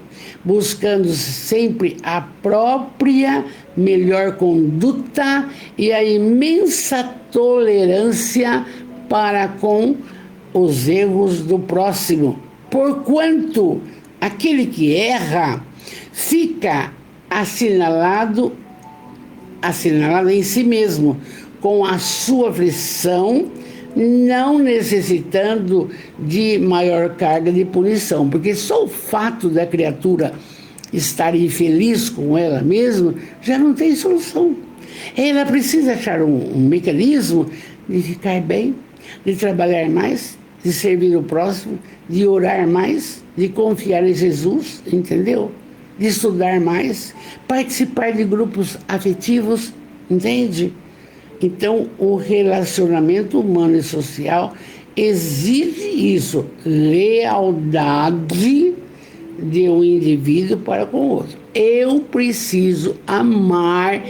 buscando sempre a própria melhor conduta e a imensa tolerância para com os erros do próximo. Porquanto aquele que erra fica assinalado em si mesmo, com a sua aflição, não necessitando de maior carga de punição, porque só o fato da criatura estar infeliz com ela mesma já não tem solução. Ela precisa achar um mecanismo de ficar bem, de trabalhar mais, de servir o próximo, de orar mais, de confiar em Jesus, entendeu? De estudar mais, participar de grupos afetivos, entende? Então, o relacionamento humano e social exige isso, lealdade de um indivíduo para com o outro. Eu preciso amar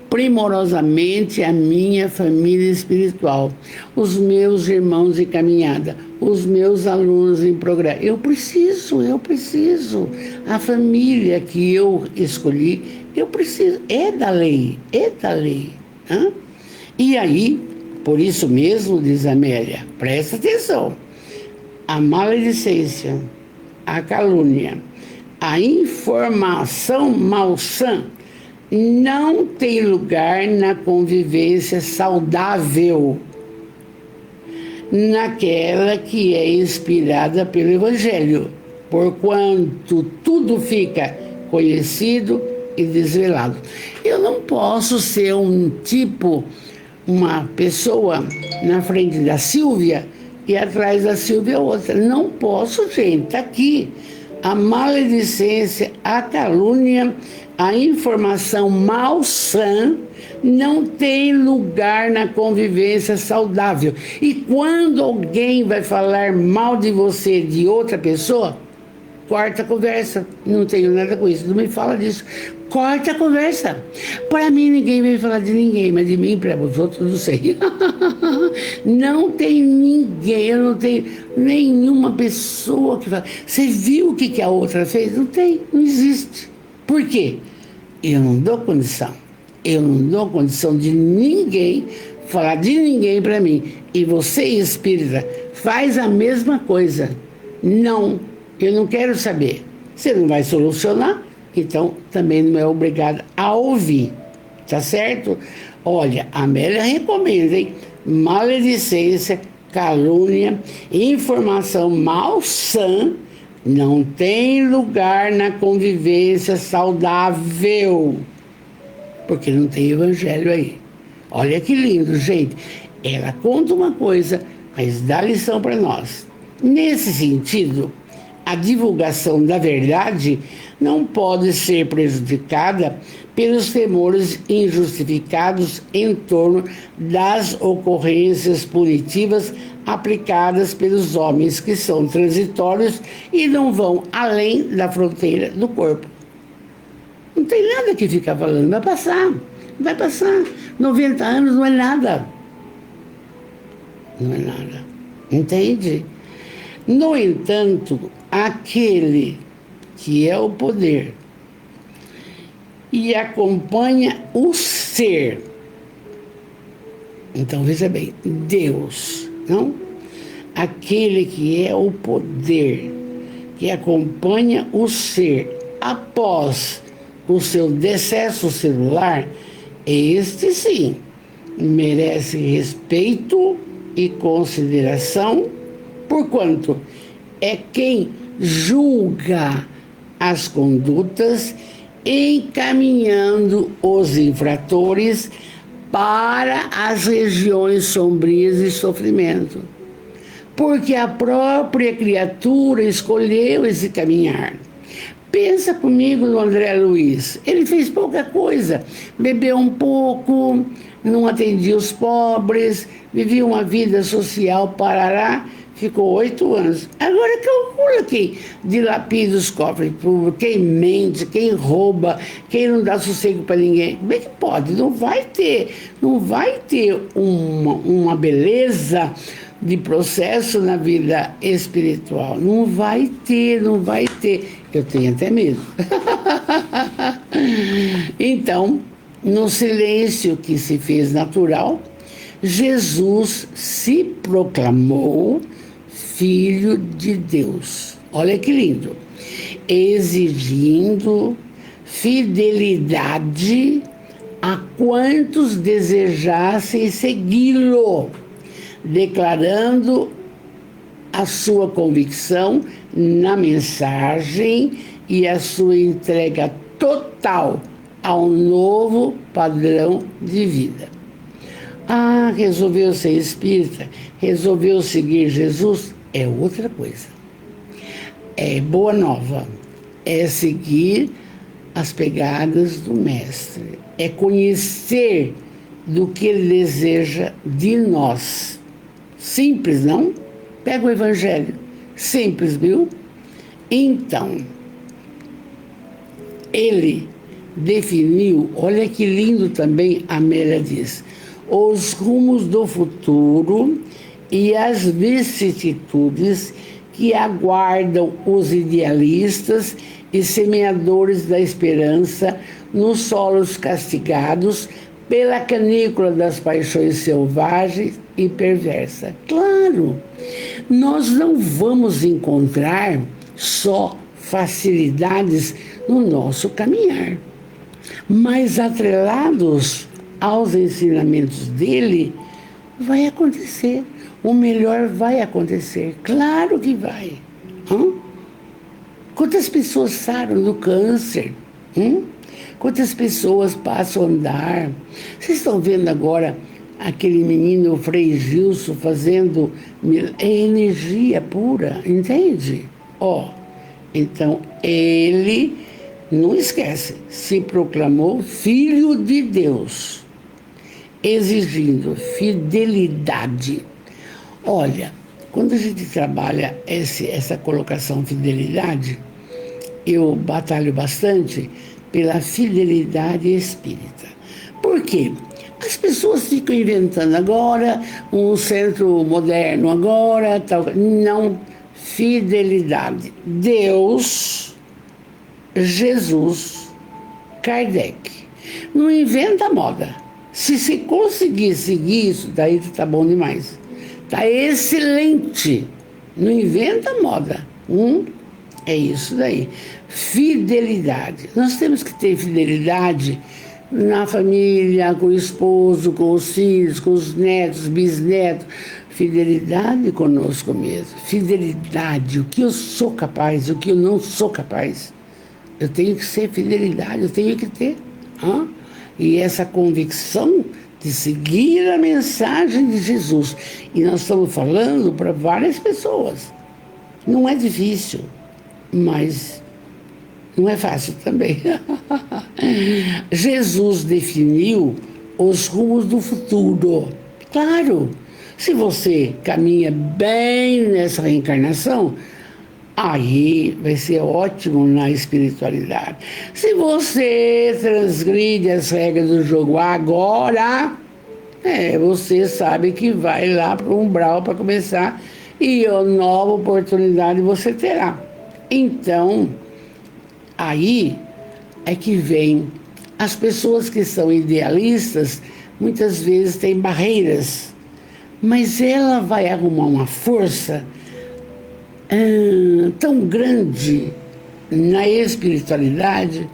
primorosamente a minha família espiritual, os meus irmãos de caminhada, os meus alunos em progresso. Eu preciso. A família que eu escolhi, eu preciso. É da lei. Hã? E aí, por isso mesmo, diz Amélia, presta atenção, a maledicência, a calúnia, a informação malsã não tem lugar na convivência saudável, naquela que é inspirada pelo Evangelho, porquanto tudo fica conhecido e desvelado. Eu não posso ser uma pessoa na frente da Silvia e atrás da Silvia outra. Não posso, gente, tá aqui. A maledicência, a calúnia, a informação malsã não tem lugar na convivência saudável. E quando alguém vai falar mal de você, de outra pessoa, corta a conversa. Não tenho nada com isso, não me fala disso. Corta a conversa. Para mim, ninguém vem falar de ninguém, mas de mim, para os outros, não sei. Não tem ninguém, eu não tenho nenhuma pessoa que fala. Você viu o que a outra fez? Não tem, não existe. Por quê? Eu não dou condição. Eu não dou condição de ninguém falar de ninguém para mim. E você, espírita, faz a mesma coisa. Não, eu não quero saber. Você não vai solucionar, então também não é obrigado a ouvir. Tá certo? Olha, a Amélia recomenda, hein? Maledicência, calúnia, informação malsã não tem lugar na convivência saudável, porque não tem evangelho aí. Olha que lindo, gente. Ela conta uma coisa, mas dá lição para nós. Nesse sentido, a divulgação da verdade não pode ser prejudicada pelos temores injustificados em torno das ocorrências punitivas aplicadas pelos homens que são transitórios e não vão além da fronteira do corpo. Não tem nada que ficar falando, vai passar. 90 anos não é nada. Não é nada. Entende? No entanto, aquele que é o poder e acompanha o ser. Então, veja bem, Deus, não? Aquele que é o poder, que acompanha o ser após o seu decesso celular, este sim merece respeito e consideração, porquanto é quem julga as condutas, encaminhando os infratores para as regiões sombrias de sofrimento. Porque a própria criatura escolheu esse caminhar. Pensa comigo no André Luiz. Ele fez pouca coisa. Bebeu um pouco, não atendia os pobres, vivia uma vida social, parará. Ficou 8 anos. Agora calcula quem dilapida os cofres públicos, quem mente, quem rouba, quem não dá sossego para ninguém. Como é que pode? Não vai ter uma beleza de processo na vida espiritual. Não vai ter. Eu tenho até medo. Então, no silêncio que se fez natural, Jesus se proclamou Filho de Deus. Olha que lindo. Exigindo fidelidade a quantos desejassem segui-lo, declarando a sua convicção na mensagem e a sua entrega total ao novo padrão de vida. Ah, resolveu ser espírita, resolveu seguir Jesus, é outra coisa. É boa nova, é seguir as pegadas do Mestre, é conhecer do que ele deseja de nós. Simples, não? Pega o Evangelho, simples, viu? Então, ele definiu, olha que lindo também, a Amélia diz, os rumos do futuro e as vicissitudes que aguardam os idealistas e semeadores da esperança nos solos castigados pela canícula das paixões selvagens e perversas. Claro, nós não vamos encontrar só facilidades no nosso caminhar, mas atrelados aos ensinamentos dele, vai acontecer. O melhor vai acontecer. Claro que vai. Quantas pessoas saram do câncer? Quantas pessoas passam a andar? Vocês estão vendo agora aquele menino, o Frei Gilson, fazendo energia pura, entende? Então ele, não esquece, se proclamou Filho de Deus, exigindo fidelidade. Olha, quando a gente trabalha essa colocação fidelidade, eu batalho bastante pela fidelidade espírita. Por quê? As pessoas ficam inventando agora um centro moderno, agora tal. Não, fidelidade. Deus, Jesus, Kardec. Não inventa moda. Se você conseguir seguir isso, daí tá bom demais. Tá excelente. Não inventa moda. É isso daí. Fidelidade. Nós temos que ter fidelidade na família, com o esposo, com os filhos, com os netos, bisnetos. Fidelidade conosco mesmo. Fidelidade. O que eu sou capaz, o que eu não sou capaz. Eu tenho que ser fidelidade, eu tenho que ter. E essa convicção de seguir a mensagem de Jesus. E nós estamos falando para várias pessoas. Não é difícil, mas não é fácil também. Jesus definiu os rumos do futuro. Claro, se você caminha bem nessa reencarnação, aí vai ser ótimo na espiritualidade. Se você transgride as regras do jogo agora, você sabe que vai lá para o umbral para começar e a nova oportunidade você terá. Então, aí é que vem. As pessoas que são idealistas, muitas vezes têm barreiras, mas ela vai arrumar uma força tão grande na espiritualidade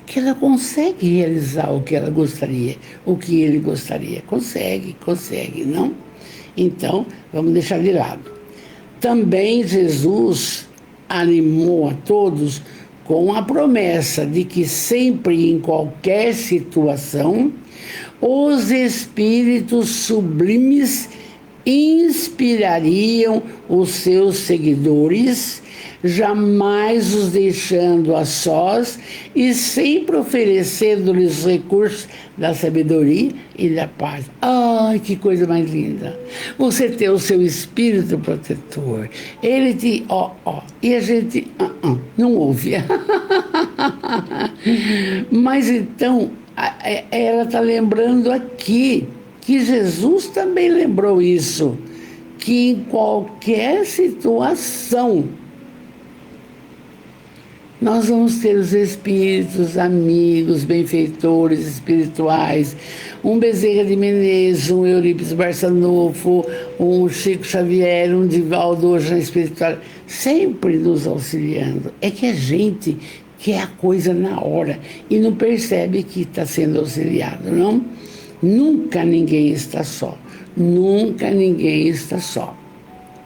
que ela consegue realizar o que ela gostaria, o que ele gostaria. Consegue, não? Então, vamos deixar de lado. Também Jesus animou a todos com a promessa de que sempre, em qualquer situação, os espíritos sublimes inspirariam os seus seguidores, jamais os deixando a sós e sempre oferecendo-lhes recursos da sabedoria e da paz. Ai, que coisa mais linda! Você tem o seu espírito protetor, ele te... e a gente não ouve. Mas então, ela está lembrando aqui que Jesus também lembrou isso, que em qualquer situação Nós vamos ter os espíritos, amigos, benfeitores espirituais, um Bezerra de Menezes, um Eurípides Barçanufo, um Chico Xavier, um Divaldo hoje na espiritual, sempre nos auxiliando. É que a gente quer a coisa na hora e não percebe que está sendo auxiliado, não? Nunca ninguém está só. Nunca ninguém está só.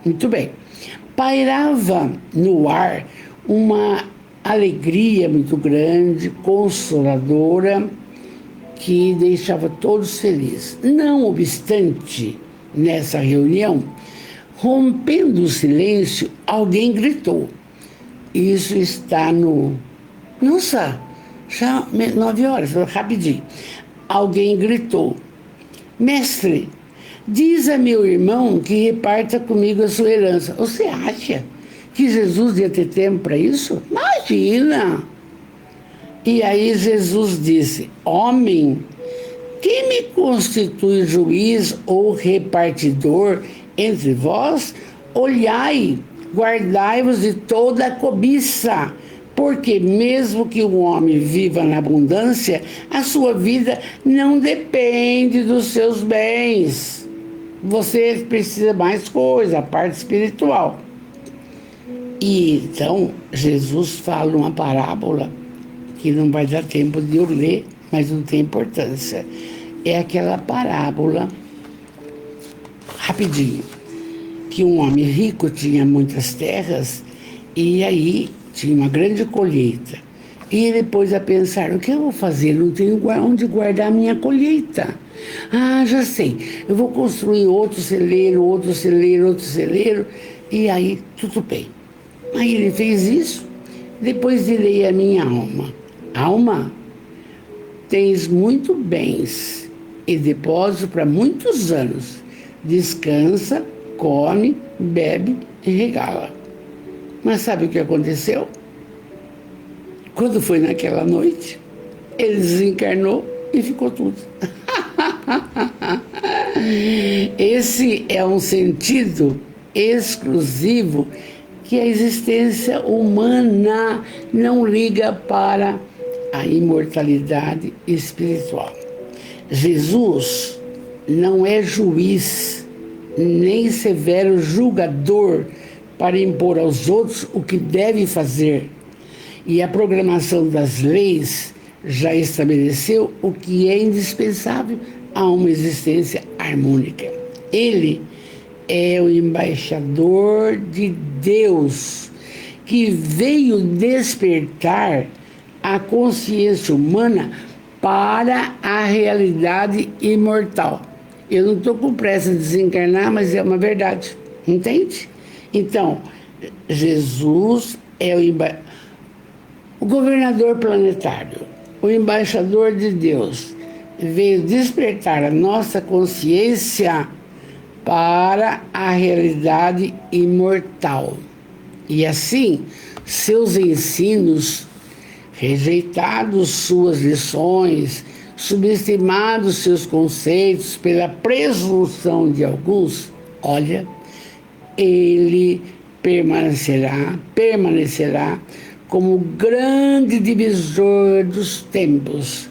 Muito bem. Pairava no ar uma alegria muito grande, consoladora, que deixava todos felizes. Não obstante, nessa reunião, rompendo o silêncio, alguém gritou. Isso está no... Nossa, já 9 horas, rapidinho. Alguém gritou: mestre, diz a meu irmão que reparta comigo a sua herança. Você acha que Jesus ia ter tempo para isso? Imagina! E aí Jesus disse: homem, quem me constitui juiz ou repartidor entre vós? Olhai, guardai-vos de toda a cobiça, porque mesmo que um homem viva na abundância, a sua vida não depende dos seus bens. Você precisa mais coisa, a parte espiritual. E então Jesus fala uma parábola que não vai dar tempo de eu ler, mas não tem importância. É aquela parábola, rapidinho, que um homem rico tinha muitas terras e aí tinha uma grande colheita. E ele pôs a pensar: o que eu vou fazer? Não tenho onde guardar a minha colheita. Ah, já sei, eu vou construir outro celeiro, outro celeiro, outro celeiro, e aí tudo bem. Aí ele fez isso. Depois direi à minha alma: alma, tens muito bens e depósito para muitos anos. Descansa, come, bebe e regala. Mas sabe o que aconteceu? Quando foi naquela noite, ele desencarnou e ficou tudo. Esse é um sentido exclusivo que a existência humana não liga para a imortalidade espiritual. Jesus não é juiz, nem severo julgador para impor aos outros o que devem fazer. E a programação das leis já estabeleceu o que é indispensável a uma existência harmônica. Ele é o embaixador de Deus, que veio despertar a consciência humana para a realidade imortal. Eu não estou com pressa de desencarnar, mas é uma verdade, entende? Então, Jesus é o governador planetário, o embaixador de Deus, veio despertar a nossa consciência para a realidade imortal. E assim, seus ensinos, rejeitados suas lições, subestimados seus conceitos pela presunção de alguns, olha, ele permanecerá como grande divisor dos tempos,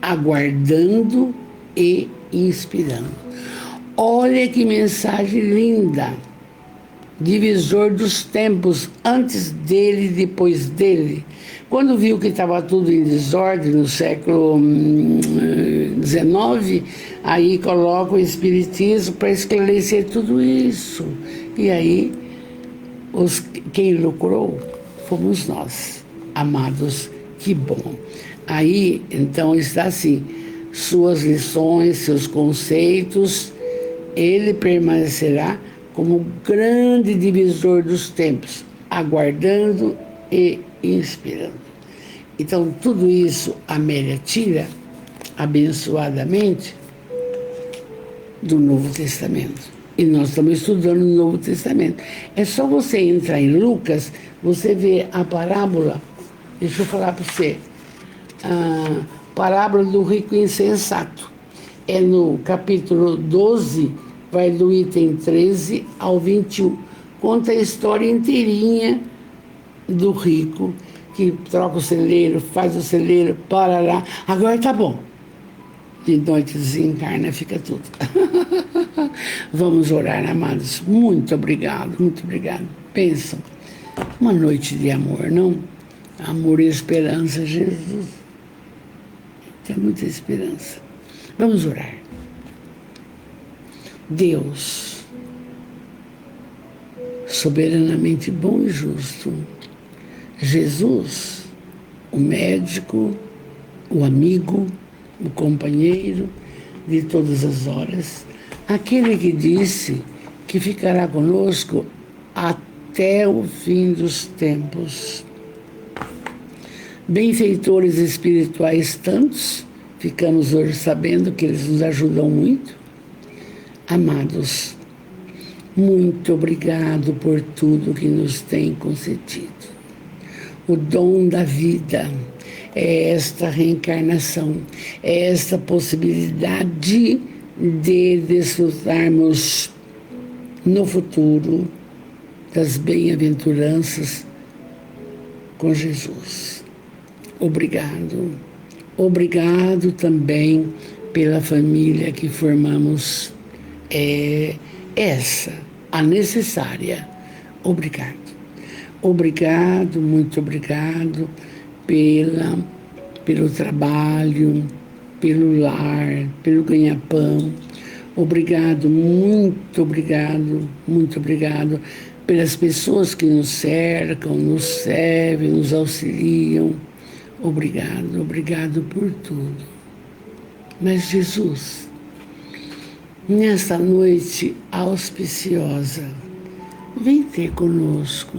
aguardando e inspirando. Olha que mensagem linda! Divisor dos tempos, antes dele e depois dele. Quando viu que estava tudo em desordem no século XIX, aí coloca o Espiritismo para esclarecer tudo isso. E aí, quem lucrou fomos nós, amados, que bom. Aí, então, está assim, suas lições, seus conceitos, ele permanecerá como grande divisor dos tempos, aguardando e inspirando. Então, tudo isso Amélia tira, abençoadamente, do Novo Testamento. E nós estamos estudando o Novo Testamento. É só você entrar em Lucas, você vê a parábola, deixa eu falar para você, a parábola do rico insensato. É no capítulo 12, vai do item 13 ao 21. Conta a história inteirinha do rico que troca o celeiro, faz o celeiro, parará. Agora tá bom. De noite desencarna, fica tudo. Vamos orar, amados. Muito obrigado, muito obrigado. Pensam, uma noite de amor, não? Amor e esperança, Jesus. Tem muita esperança. Vamos orar. Deus, soberanamente bom e justo, Jesus, o médico, o amigo, o companheiro de todas as horas, aquele que disse que ficará conosco até o fim dos tempos. Benfeitores espirituais tantos, ficamos hoje sabendo que eles nos ajudam muito. Amados, muito obrigado por tudo que nos tem concedido. O dom da vida é esta reencarnação, é esta possibilidade de desfrutarmos no futuro das bem-aventuranças com Jesus. Obrigado. Obrigado também pela família que formamos. É essa a necessária. Obrigado. Obrigado, muito obrigado pelo trabalho, pelo lar, pelo ganha-pão. Obrigado, muito obrigado pelas pessoas que nos cercam, nos servem, nos auxiliam. Obrigado por tudo. Mas Jesus, nesta noite auspiciosa, vem ter conosco.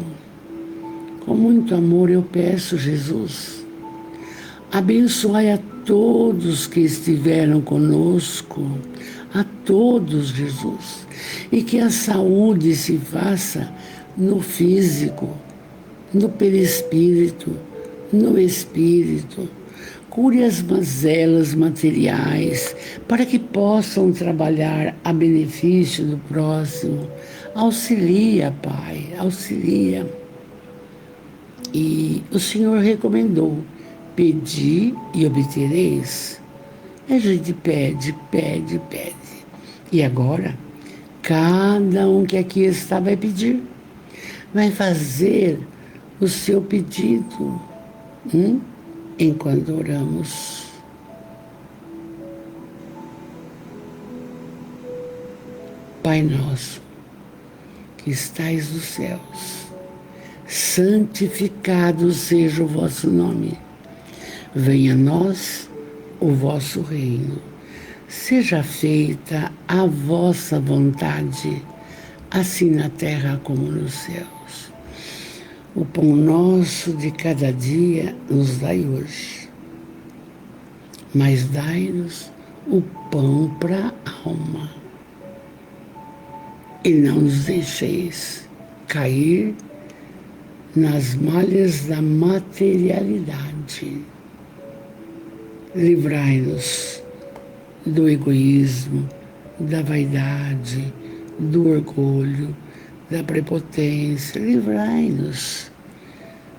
Com muito amor eu peço, Jesus, abençoai a todos que estiveram conosco, a todos, Jesus, e que a saúde se faça no físico, no perispírito, no espírito. Cure as mazelas materiais, para que possam trabalhar a benefício do próximo. Auxilia, Pai, auxilia. E o Senhor recomendou: pedi e obtereis. A gente pede. E agora, cada um que aqui está vai pedir, vai fazer o seu pedido. Enquanto oramos. Pai nosso, que estais nos céus, santificado seja o vosso nome. Venha a nós o vosso reino. Seja feita a vossa vontade, assim na terra como nos céus. O pão nosso de cada dia nos dai hoje, mas dai-nos o pão para a alma. E não nos deixeis cair nas malhas da materialidade. Livrai-nos do egoísmo, da vaidade, do orgulho, da prepotência. Livrai-nos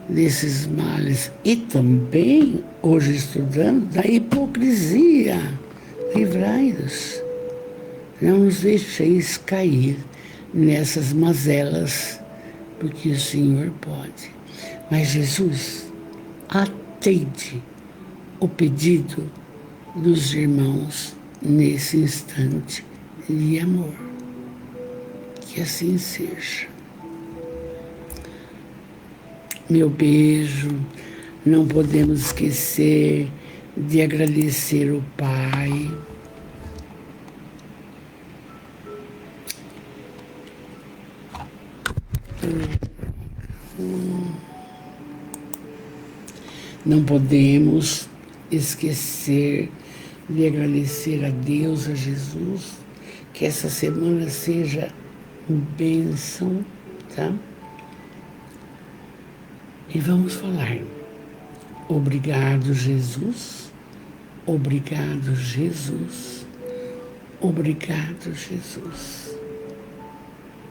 desses males. E também, hoje estudando, da hipocrisia. Livrai-nos. Não nos deixeis cair nessas mazelas, porque o Senhor pode. Mas Jesus, atende o pedido dos irmãos nesse instante de amor. Que assim seja. Meu beijo. Não podemos esquecer de agradecer o Pai. Não podemos esquecer de agradecer a Deus, a Jesus, que essa semana seja bênção, tá? E vamos falar. Obrigado, Jesus. Obrigado, Jesus. Obrigado, Jesus.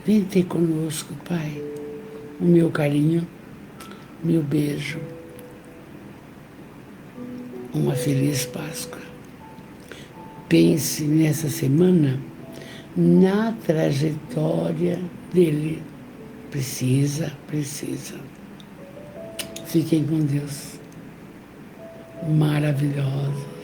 Vem ter conosco, Pai. O meu carinho, meu beijo, uma feliz Páscoa. Pense nessa semana na trajetória dele. Precisa. Fiquem com Deus. Maravilhosos.